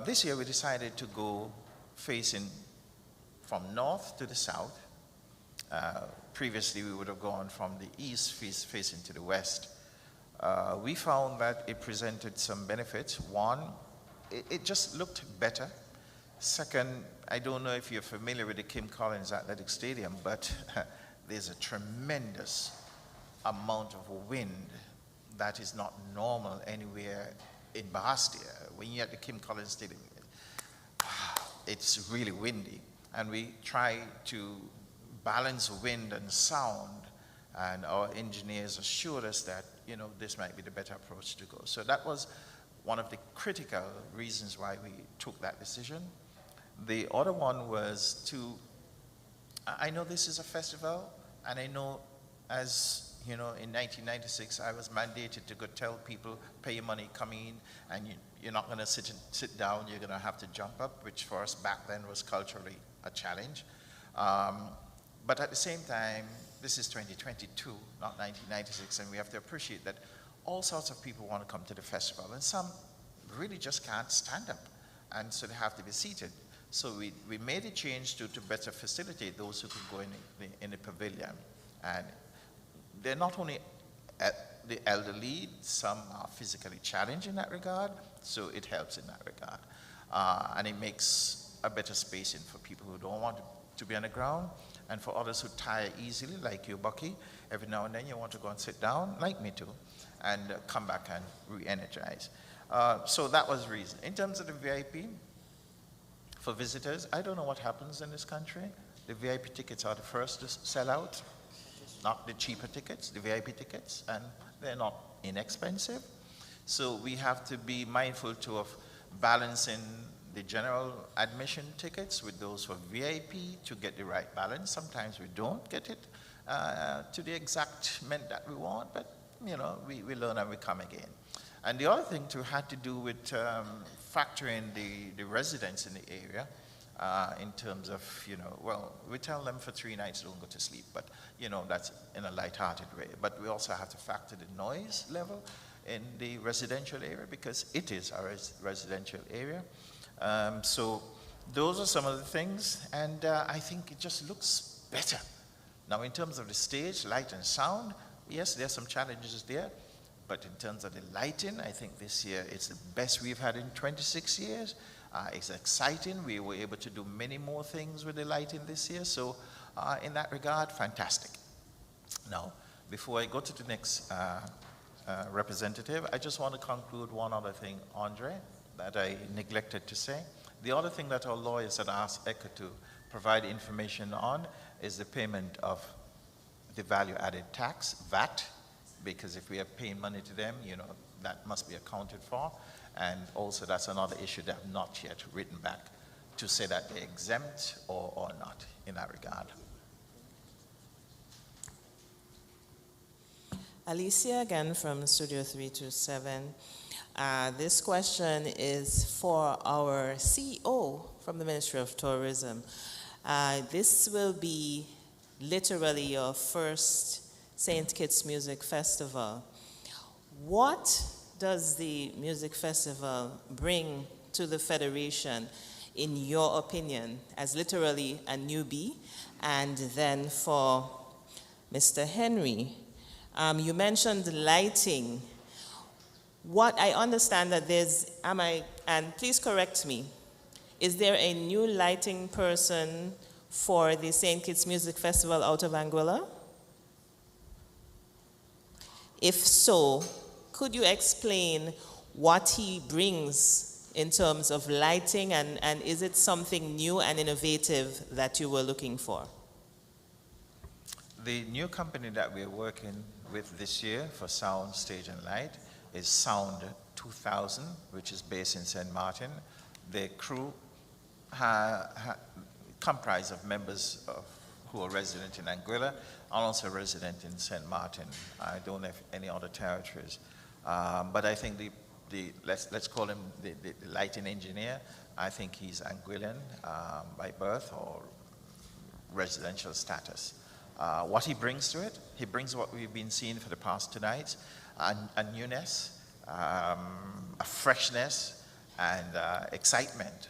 This year we decided to go facing from north to the south. Previously, we would have gone from the east facing to the west. We found that it presented some benefits. One, it just looked better. Second, I don't know if you're familiar with the Kim Collins Athletic Stadium, but there's a tremendous amount of wind that is not normal anywhere in Bahastia. When you're at the Kim Collins Stadium, it's really windy. And we try to balance wind and sound, and our engineers assured us that, this might be the better approach to go. So that was one of the critical reasons why we took that decision. The other one was I know this is a festival, and I know as, in 1996, I was mandated to go tell people, pay your money, come in, and you're not going to sit down, you're going to have to jump up, which for us back then was culturally a challenge. But at the same time, this is 2022, not 1996, and we have to appreciate that all sorts of people want to come to the festival, and some really just can't stand up, and so they have to be seated. So we made a change to better facilitate those who could go in the pavilion. And they're not only the elderly, some are physically challenged in that regard, so it helps in that regard. And it makes a better spacing for people who don't want to be on the ground, and for others who tire easily, like you, Bucky. Every now and then you want to go and sit down, like me too, and come back and re-energize. So that was the reason. In terms of the VIP, for visitors, I don't know what happens in this country. The VIP tickets are the first to sell out, not the cheaper tickets, the VIP tickets, and they're not inexpensive. So we have to be mindful of balancing the general admission tickets with those for VIP to get the right balance. Sometimes we don't get it to the exact meant that we want, but we learn and we come again. And the other thing had to do with factoring the residents in the area in terms of, we tell them for 3 nights don't go to sleep, but that's in a light-hearted way. But we also have to factor the noise level in the residential area, because it is a residential area. So those are some of the things, and I think it just looks better. Now, in terms of the stage, light and sound, yes, there are some challenges there, but in terms of the lighting, I think this year it's the best we've had in 26 years. It's exciting. We were able to do many more things with the lighting this year, so in that regard, fantastic. Now, before I go to the next representative, I just want to conclude one other thing, Andre, that I neglected to say. The other thing that our lawyers had asked ECHA to provide information on is the payment of the value-added tax, VAT, because if we are paying money to them, that must be accounted for. And also that's another issue they have not yet written back to say that they're exempt or not in that regard. Alicia again from Studio 327. This question is for our CEO from the Ministry of Tourism. This will be literally your first St. Kitts Music Festival. What does the music festival bring to the Federation, in your opinion, as literally a newbie? And then for Mr. Henry, you mentioned lighting. What I understand that and please correct me, is there a new lighting person for the St. Kitts Music Festival out of Anguilla? If so, could you explain what he brings in terms of lighting, and is it something new and innovative that you were looking for? The new company that we're working with this year for sound, stage, and light is Sound 2000, which is based in St. Martin. The crew comprise of members who are resident in Anguilla and also resident in St. Martin. I don't have any other territories. But I think let's call him the lighting engineer. I think he's Anguillan by birth or residential status. What he brings to it, he brings what we've been seeing for the past 2 nights, a newness, a freshness, and excitement.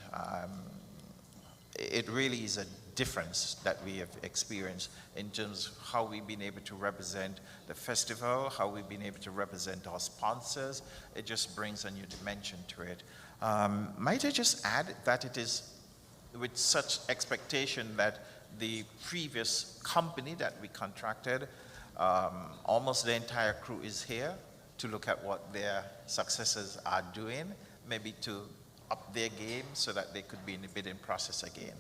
it really is a difference that we have experienced in terms of how we've been able to represent the festival, how we've been able to represent our sponsors. It just brings a new dimension to it. Might I just add that it is with such expectation that the previous company that we contracted, almost the entire crew is here to look at what their successors are doing, maybe to up their game so that they could be in the bidding process again.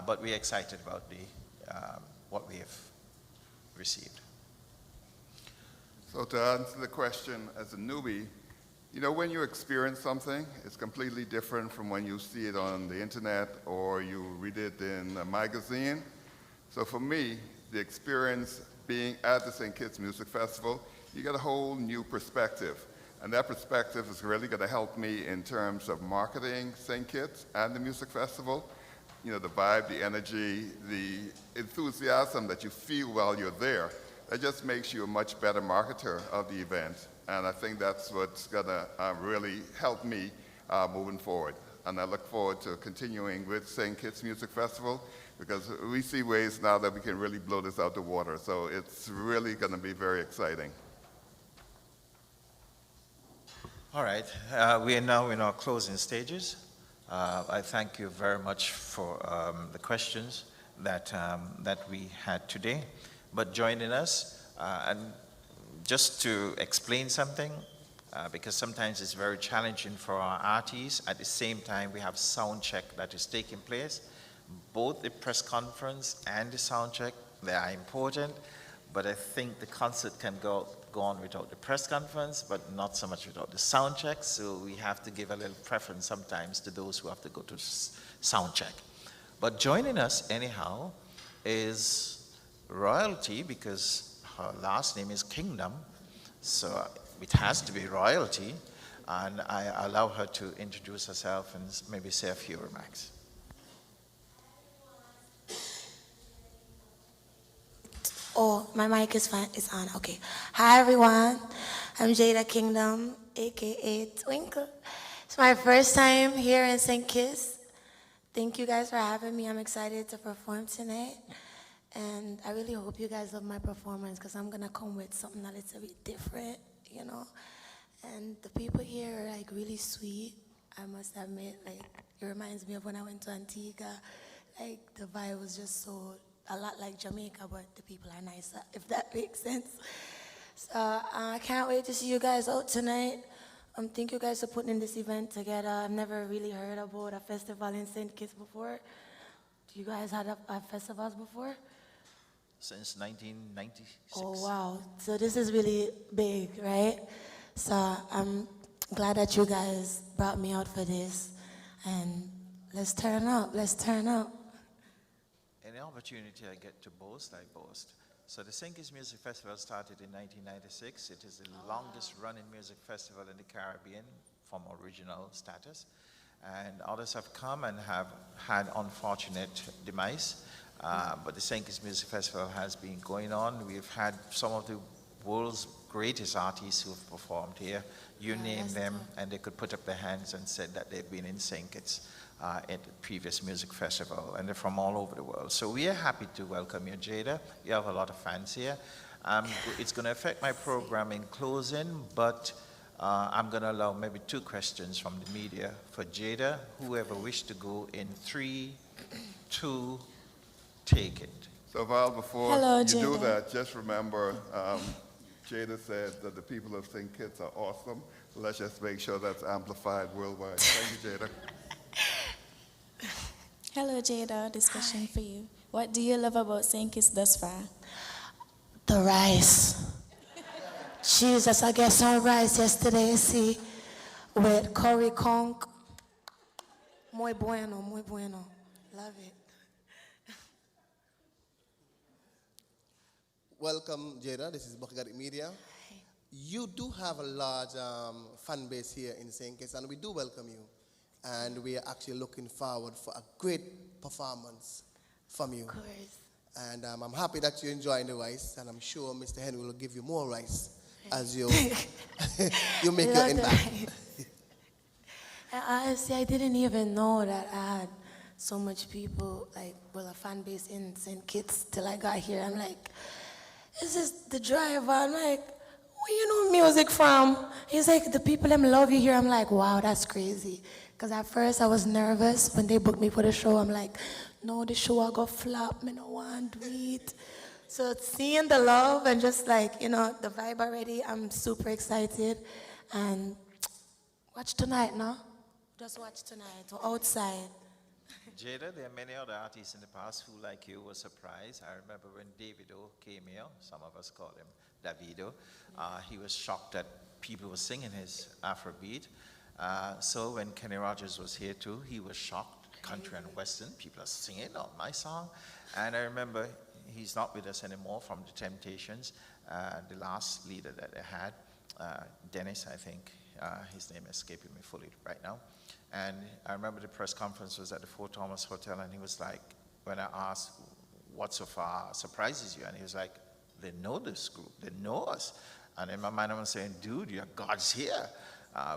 But we're excited about what we have received. So to answer the question, as a newbie, you know, when you experience something, it's completely different from when you see it on the internet or you read it in a magazine. So for me, the experience being at the St. Kitts Music Festival, you get a whole new perspective. And that perspective is really going to help me in terms of marketing St. Kitts and the music festival. You know, the vibe, the energy, the enthusiasm that you feel while you're there, that just makes you a much better marketer of the event. And I think that's what's going to really help me moving forward. And I look forward to continuing with St. Kitts Music Festival because we see ways now that we can really blow this out the water. So it's really going to be very exciting. All right, we are now in our closing stages. I thank you very much for the questions that we had today. But joining us, and just to explain something, because sometimes it's very challenging for our artists. At the same time, we have sound check that is taking place. Both the press conference and the sound check, they are important, but I think the concert can go on without the press conference, but not so much without the sound check, so we have to give a little preference sometimes to those who have to go to sound check. But joining us anyhow is royalty, because her last name is Kingdom, so it has to be royalty, and I allow her to introduce herself and maybe say a few remarks. Oh, my mic is on. Okay. Hi, everyone. I'm Jada Kingdom, a.k.a. Twinkle. It's my first time here in St. Kitts. Thank you guys for having me. I'm excited to perform tonight. And I really hope you guys love my performance because I'm going to come with something that is a bit different, you know. And the people here are, like, really sweet, I must admit. Like, it reminds me of when I went to Antigua. Like, the vibe was just so... a lot like Jamaica, but the people are nicer, if that makes sense. So I can't wait to see you guys out tonight. Thank you guys for putting this event together. I've never really heard about a festival in St. Kitts before. Do you guys had festivals before? Since 1996. Oh, wow. So this is really big, right? So I'm glad that you guys brought me out for this. And let's turn up, let's turn up. Any opportunity I get to boast, I boast. So the St. Kitts Music Festival started in 1996. It is the longest running music festival in the Caribbean from original status. And others have come and have had unfortunate demise. But the St. Kitts Music Festival has been going on. We've had some of the world's greatest artists who have performed here. You name them, and they could put up their hands and said that they've been in St. Kitts at the previous music festival, and they're from all over the world. So we are happy to welcome you, Jada. You have a lot of fans here. It's going to affect my program in closing, but I'm going to allow maybe 2 questions from the media for Jada. Whoever wished to go in 3, 2, take it. So Val, before Hello, you Jada. do that, just remember Jada said that the people of St. Kitts are awesome. Let's just make sure that's amplified worldwide. Thank you, Jada. Hello, Jada. This question for you. What do you love about St. Kitts thus far? The rice. Jesus, I got some rice yesterday, see, with curry conch. Muy bueno, muy bueno. Love it. Welcome, Jada. This is Bakagari Media. You do have a large fan base here in St. Kitts, and we do welcome you. And we are actually looking forward for a great performance from you. Of course. And I'm happy that you're enjoying the rice, and I'm sure Mr. Henry will give you more rice as you you make your impact. And honestly, I didn't even know that I had so much people, like, well, a fan base in St. Kitts till I got here. I'm like, is this the driver? I'm like, where you know music from? He's like, the people them love you here. I'm like, wow, that's crazy. Because at first I was nervous when they booked me for the show. I'm like, no, the show I go flop, me no want to do it. So seeing the love and just like, the vibe already, I'm super excited. And watch tonight, no? Just watch tonight. We're outside. Jada, there are many other artists in the past who, like you, were surprised. I remember when Davido came here, some of us call him Davido, he was shocked that people were singing his Afrobeat. So when Kenny Rogers was here too, he was shocked. Country and Western, people are singing on my song. And I remember he's not with us anymore from the Temptations, the last leader that they had, Dennis, I think. His name is escaping me fully right now. And I remember the press conference was at the Fort Thomas Hotel, and he was like, when I asked, what so far surprises you? And he was like, they know this group, they know us. And in my mind, I was saying, dude, your God's here.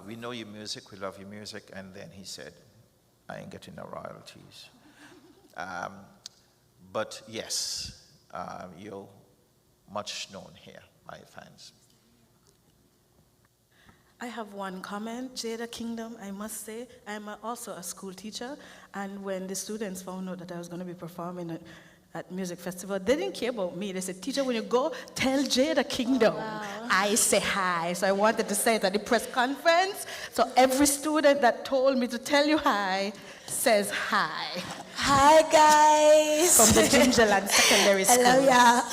We know your music, we love your music. And then he said, I ain't getting no royalties. But yes, you're much known here by your fans. I have one comment, Jada Kingdom, I must say. I'm also a school teacher, and when the students found out that I was going to be performing at music festival, they didn't care about me. They said, teacher, when you go, tell Jada Kingdom. I say hi. So I wanted to say it at the press conference. So every student that told me to tell you hi says hi. Hi, guys. From the Gingerland Secondary School. Hello, yeah.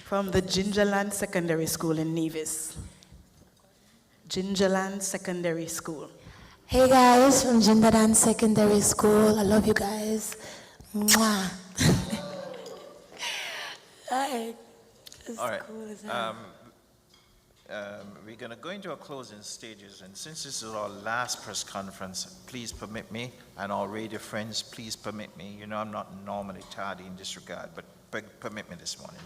From the Gingerland Secondary School in Nevis. Gingerland Secondary School. Hey guys, from Gingerland Secondary School. I love you guys. Mwah. All right. We're going to go into our closing stages, and since this is our last press conference, please permit me, and our radio friends, please permit me. You know I'm not normally tardy in this regard, but permit me this morning.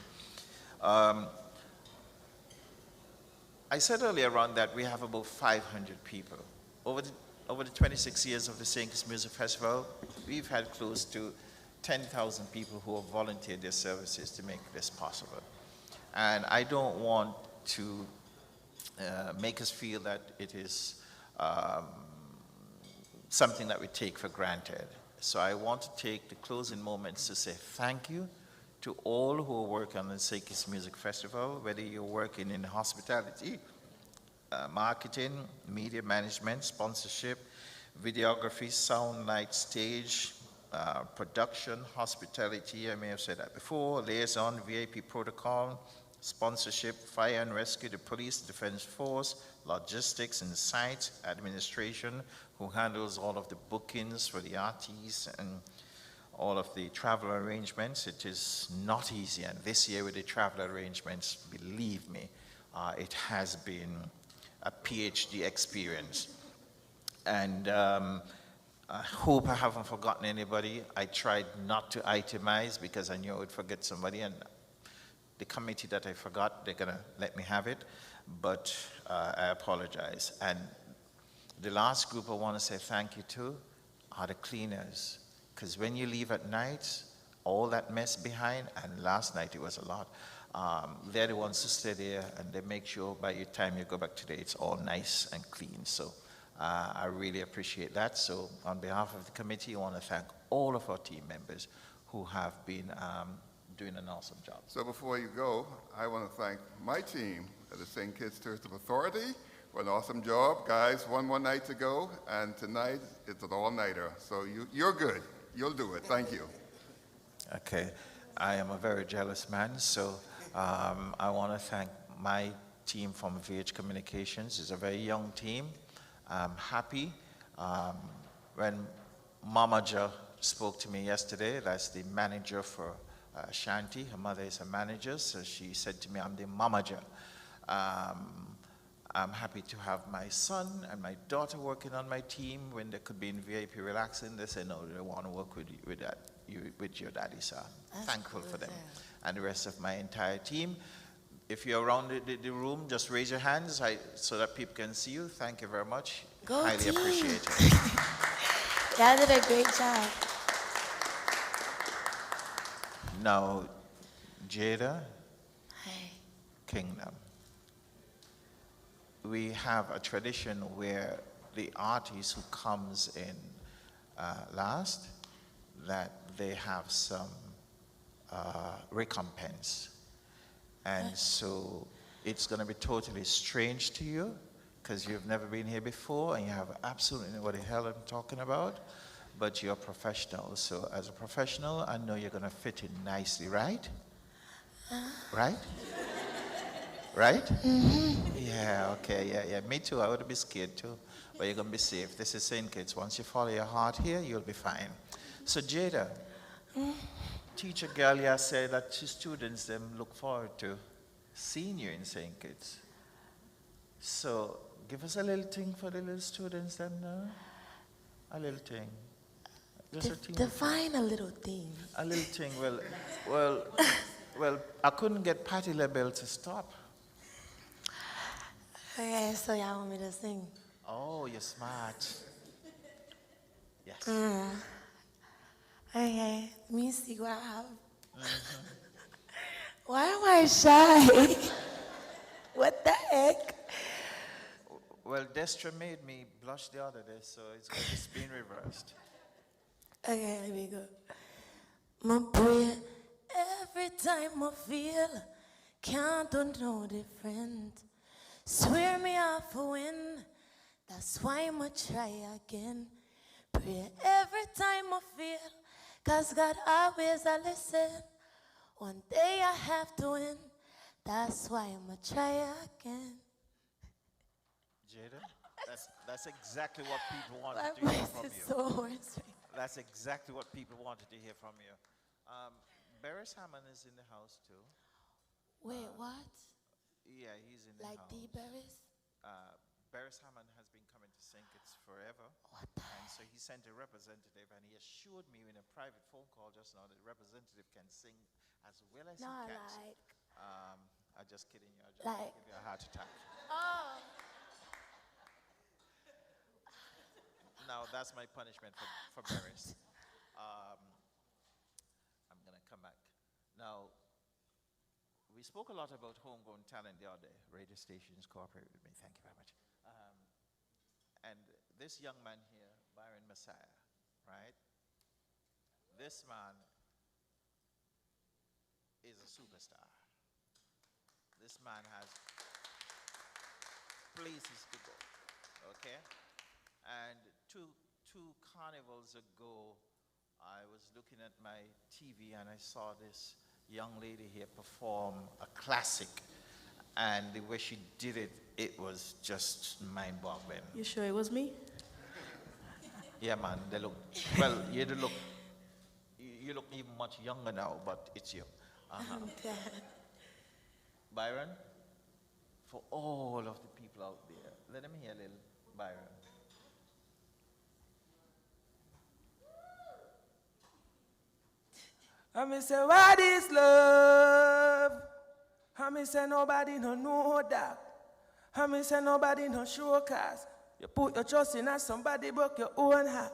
I said earlier on that we have about 500 people. Over the 26 years of the St. Kitts Music Festival, we've had close to 10,000 people who have volunteered their services to make this possible. And I don't want to make us feel that it is something that we take for granted. So I want to take the closing moments to say thank you to all who work on the St. Kitts Music Festival, whether you're working in hospitality, marketing, media management, sponsorship, videography, sound, light, stage, production, hospitality, I may have said that before, liaison, VIP protocol, sponsorship, fire and rescue, the police, defense force, logistics and site, administration, who handles all of the bookings for the artists and all of the travel arrangements. It is not easy, and this year with the travel arrangements, believe me, it has been a PhD experience. And I hope I haven't forgotten anybody. I tried not to itemize because I knew I would forget somebody, and the committee that I forgot, they're gonna let me have it, but I apologize. And the last group I wanna say thank you to are the cleaners. Because when you leave at night, all that mess behind, and last night it was a lot, they're the ones who stay there and they make sure by the time you go back today, it's all nice and clean. So I really appreciate that. So on behalf of the committee, I want to thank all of our team members who have been doing an awesome job. So before you go, I want to thank my team at the St. Kitts Tourism Authority for an awesome job. Guys, one more night to go, and tonight it's an all-nighter. So you're good. You'll do it. Thank you. Okay. I am a very jealous man, so I want to thank my team from VH Communications. It's a very young team. I'm happy. When Mama Jo spoke to me yesterday, that's the manager for Shanti. Her mother is a manager, so she said to me, I'm the Mama Jo. I'm happy to have my son and my daughter working on my team. When they could be in VIP relaxing, they say, no, they want to work with your daddy, so I'm thankful for them. And the rest of my entire team. If you're around the room, just raise your hands so that people can see you. Thank you very much. Go Highly team. appreciate it. Y'all did a great job. Now, Jada, Kingdom. We have a tradition where the artist who comes in last, that they have some recompense. And so it's going to be totally strange to you because you've never been here before and you have absolutely no what the hell I'm talking about, but you're a professional. So as a professional, I know you're going to fit in nicely, right? Right? Right? Yeah, okay, yeah. Me too, I would be scared too. But you're going to be safe. This is St. Kitts. Once you follow your heart here, you'll be fine. So Jada, teacher Galia said that the students them look forward to seeing you in St. Kitts. So give us a little thing for the little students then, a little thing. Just a thing. Define a little thing. A little thing, well, I couldn't get Patti LaBelle to stop. Okay, so y'all want me to sing? Oh, you're smart. Yes. Okay, let me see what I have. Why am I shy? What the heck? Well, Destra made me blush the other day, so it's been reversed. Okay, let me go. My prayer every time I feel can't do no different. Swear me off a win, that's why I'ma try again. Pray every time I feel, cause God always a listen. One day I have to win, that's why I'ma try again. Jada, that's exactly what people wanted My to hear voice from is you. so hoarse. That's exactly what people wanted to hear from you. Barris Hammond is in the house too. Wait, what? Yeah, he's in the Like house. D. Barris? Barris Hammond has been coming to St. Kitts forever. What the And so he sent a representative, and he assured me in a private phone call just now that the representative can sing as well as No, he can. like. I'm just kidding you. I'll just Like. give you a heart attack. Oh. Now, that's my punishment for Barris. I'm going to come back. Now, we spoke a lot about homegrown talent the other day. Radio stations cooperate with me. Thank you very much. And this young man here, Byron Messiah, right? This man is a superstar. This man has places to go, okay? And two carnivals ago, I was looking at my TV and I saw this young lady here perform a classic, and the way she did it, it was just mind-boggling. You sure it was me? Yeah, man, they look, well, you look even much younger now, but it's you. Byron, for all of the people out there, let them hear a little Byron. I me say, what is love? I me say, nobody no know that. I me say, nobody no show cause you put your trust in somebody broke your own heart.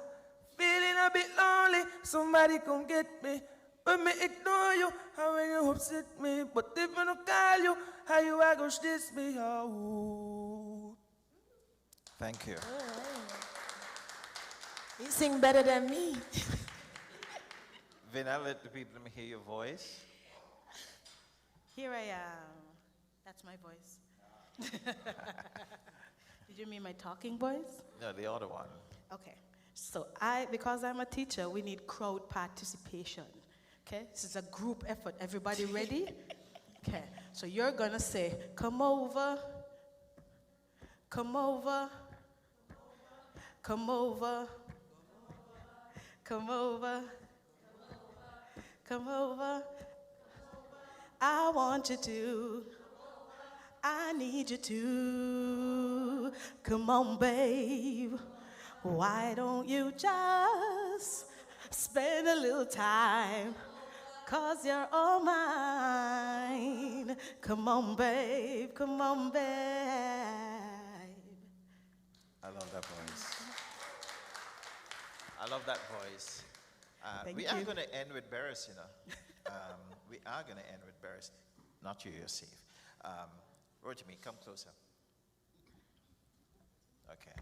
Feeling a bit lonely, somebody come get me. When me ignore you, how when you upset me. But if I don't call you, how you are gonna diss me out? Thank you. You sing better than me. Vina, let the people let me hear your voice. Here I am. That's my voice. Did you mean my talking voice? No, the other one. Okay. So because I'm a teacher, we need crowd participation. Okay? This is a group effort. Everybody ready? Okay. So you're gonna say, come over, come over, come over, come over, come over. I want you to. I need you to. Come on, babe. Why don't you just spend a little time? 'Cause you're all mine. Come on, babe. Come on, babe. I love that voice. I love that voice. Thank we you. are going to end with Barris, you know. We are going to end with Barris. Not you, you're safe. Rotimi, come closer. Okay.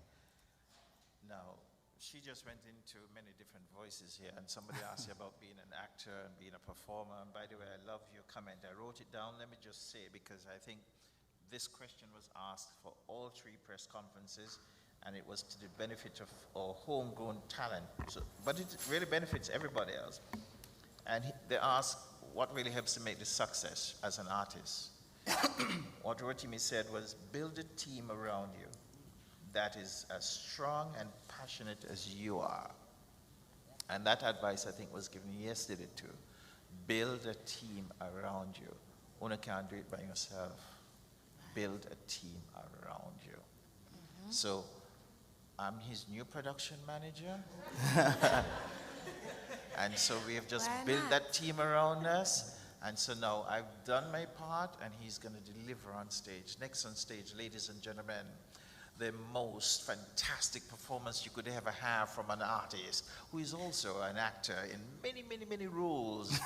Now, she just went into many different voices here, and somebody asked you about being an actor and being a performer. And by the way, I love your comment. I wrote it down. Let me just say, because I think this question was asked for all 3 press conferences, and it was to the benefit of our homegrown talent. So, but it really benefits everybody else. And they asked, what really helps to make this success as an artist? What Rotimi said was, build a team around you that is as strong and passionate as you are. And that advice, I think, was given yesterday too. Build a team around you. One can't do it by yourself. Build a team around you. So, I'm his new production manager. And so we have just built that team around us. And so now I've done my part, and he's going to deliver on stage. Next on stage, ladies and gentlemen, the most fantastic performance you could ever have from an artist who is also an actor in many, many, many roles.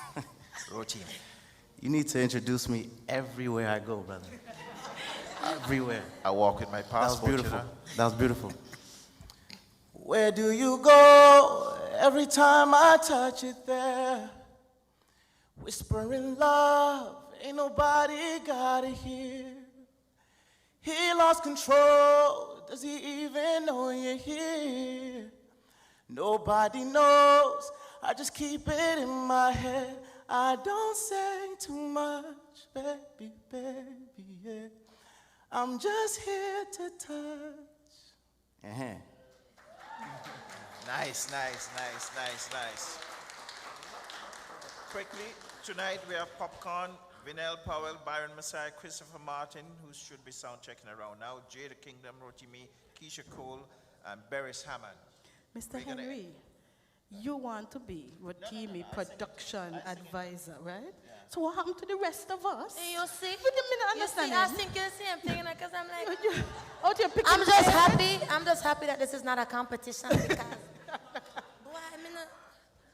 Rotimi. You need to introduce me everywhere I go, brother. Everywhere. I walk with my passport. That was beautiful. You know? That was beautiful. Where do you go? Every time I touch it there, whispering love, ain't nobody gotta hear. He lost control, does he even know you're here? Nobody knows, I just keep it in my head. I don't say too much, baby, baby, yeah. I'm just here to touch. Nice, nice, nice, nice, nice. Quickly, tonight we have Popcorn, Vinell Powell, Byron Messiah, Christopher Martin, who should be sound checking around now, Jada Kingdom, Rotimi, Keisha Cole, and Barris Hammond. Mr. Henry, you want to be Rotimi production advisor, right? Yeah. So what happened to the rest of us? You see? You didn't understand. I think you're the same thing, because I'm like, I'm just happy that this is not a competition, because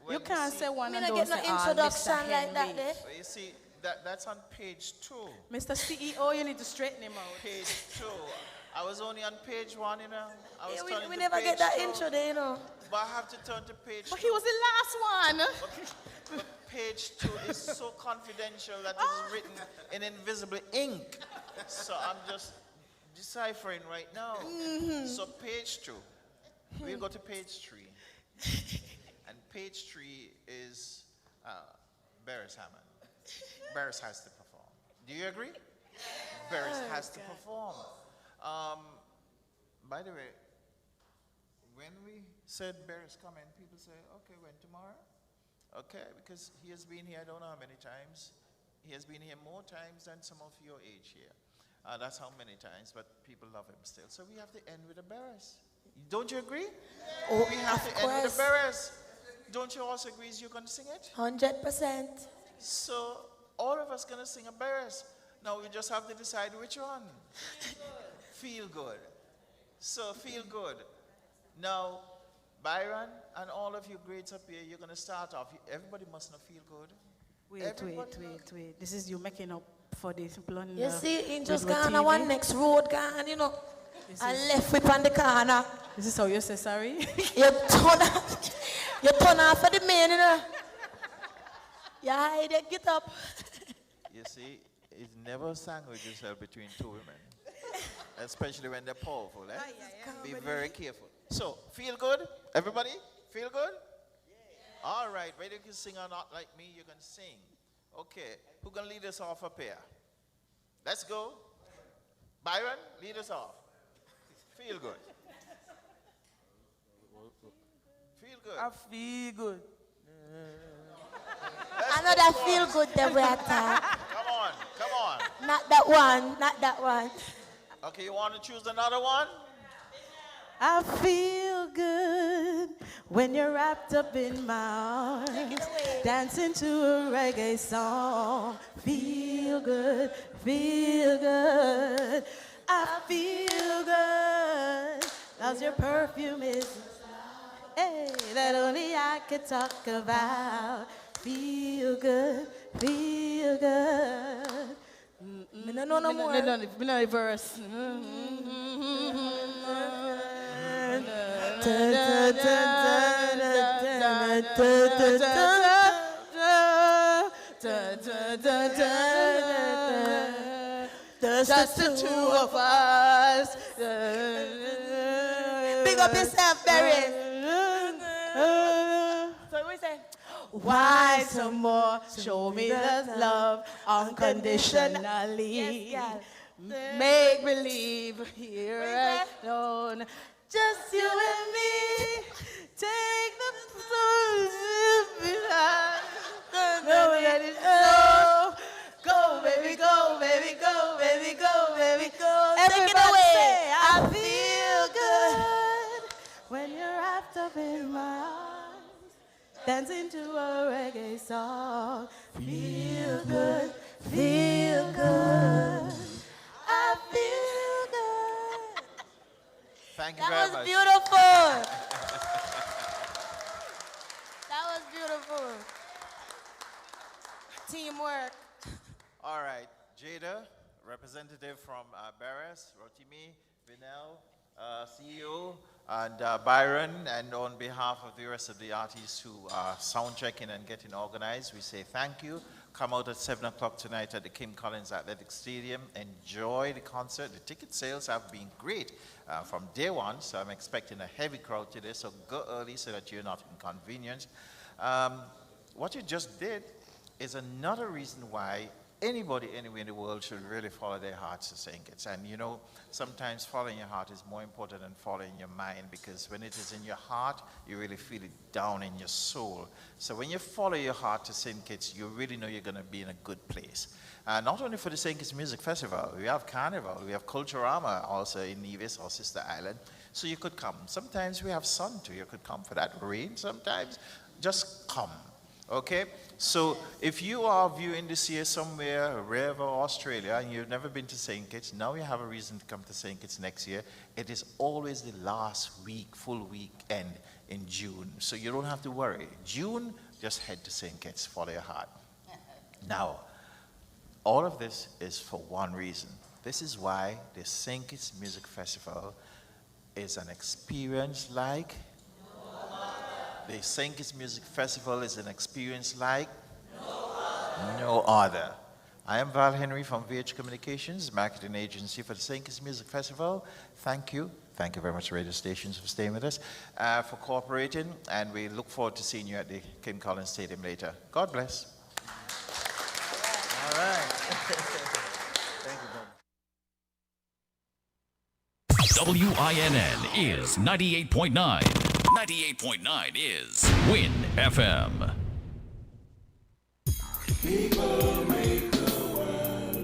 you can't say one and don't don't get say, no introduction like that there. Well, you see, that's on page 2. Mr. CEO, you need to straighten him out. Page 2. I was only on page 1, you know. I was We never get that 2. intro there, you know. But I have to turn to page 2. But he was the last one. But page 2 is so confidential that it is written in invisible ink. So I'm just deciphering right now. So page 2. We'll go to page 3. And page 3 is Barris Hammond. Barris has to perform. Do you agree? Barris has to perform. By the way, when we said Barris coming, people say, okay, when, tomorrow? Okay, because he has been here, I don't know how many times. He has been here more times than some of your age here. That's how many times, but people love him still. So we have to end with a Barris. Don't you agree? Oh, we have to end with a Barris. Don't you also agree you're going to sing it? 100%. So all of us going to sing a Barris. Now we just have to decide which one. Feel good. So feel good. Now, Byron and all of you greats up here, you're going to start off. Everybody must not feel good. Wait. This is you making up for this blunder. You see, he just gone on one next road, gone, you know. I left whip on the corner. This is how you say sorry? You turn off for the man, you know. You hide it, get up. You see, it's never sandwich yourself between 2 women. Especially when they're powerful, eh? Be very careful. So, feel good? Everybody? Feel good? Yeah. All right, whether you can sing or not like me, you can sing. Okay, who can lead us off up here? Let's go. Byron, lead us off. Feel good. Feel good. I feel good. I know that feel good that we attack. Come on. Not that one. Okay, you want to choose another one? I feel good when you're wrapped up in my arms, dancing to a reggae song. Feel good, I feel good, 'cause your perfume is hey, that only I can talk about. Feel good, feel good. Me no know no more. Me no verse. Just the two of us. Big up yourself, Barry. So we say, Why some more? Show me the love unconditionally. Yes, Make believe here alone. Just you and me. Take the go, let it go. Go, baby, go, baby, go, baby, go, baby, go. Everybody say, I feel good when you're wrapped up in my arms, dancing to a reggae song. Feel good, feel good. I feel good. Thank you that very was much. beautiful. That was beautiful. Teamwork. All right, Jada, representative from Barras, Rotimi, Vinel, CEO, and Byron, and on behalf of the rest of the artists who are sound checking and getting organized, we say thank you. Come out at 7 o'clock tonight at the Kim Collins Athletic Stadium. Enjoy the concert. The ticket sales have been great from day one, so I'm expecting a heavy crowd today, so go early so that you're not inconvenienced. What you just did is another reason why anybody anywhere in the world should really follow their hearts to sing it. And you know, sometimes following your heart is more important than following your mind, because when it is in your heart, you really feel it down in your soul. So when you follow your heart to St. Kitts, you really know you're going to be in a good place. Not only for the St. Kitts Music Festival, we have Carnival, we have Culturama also in Nevis or Sister Island. So you could come. Sometimes we have sun too, you could come for that. Rain sometimes, just come. Okay, so if you are viewing this year somewhere, wherever, Australia, and you've never been to St. Kitts, now you have a reason to come to St. Kitts next year. It is always the last week, full weekend in June, so you don't have to worry. June, just head to St. Kitts, follow your heart. Now, all of this is for one reason. This is why the St. Kitts Music Festival is an experience like the St. Kitts Music Festival is an experience like no other. I am Val Henry from VH Communications, marketing agency for the St. Kitts Music Festival. Thank you. Thank you very much, radio stations, for staying with us, for cooperating, and we look forward to seeing you at the Kim Collins Stadium later. God bless. All right. Thank you, brother. WINN is 98.9. 98.9 is WIN FM. People.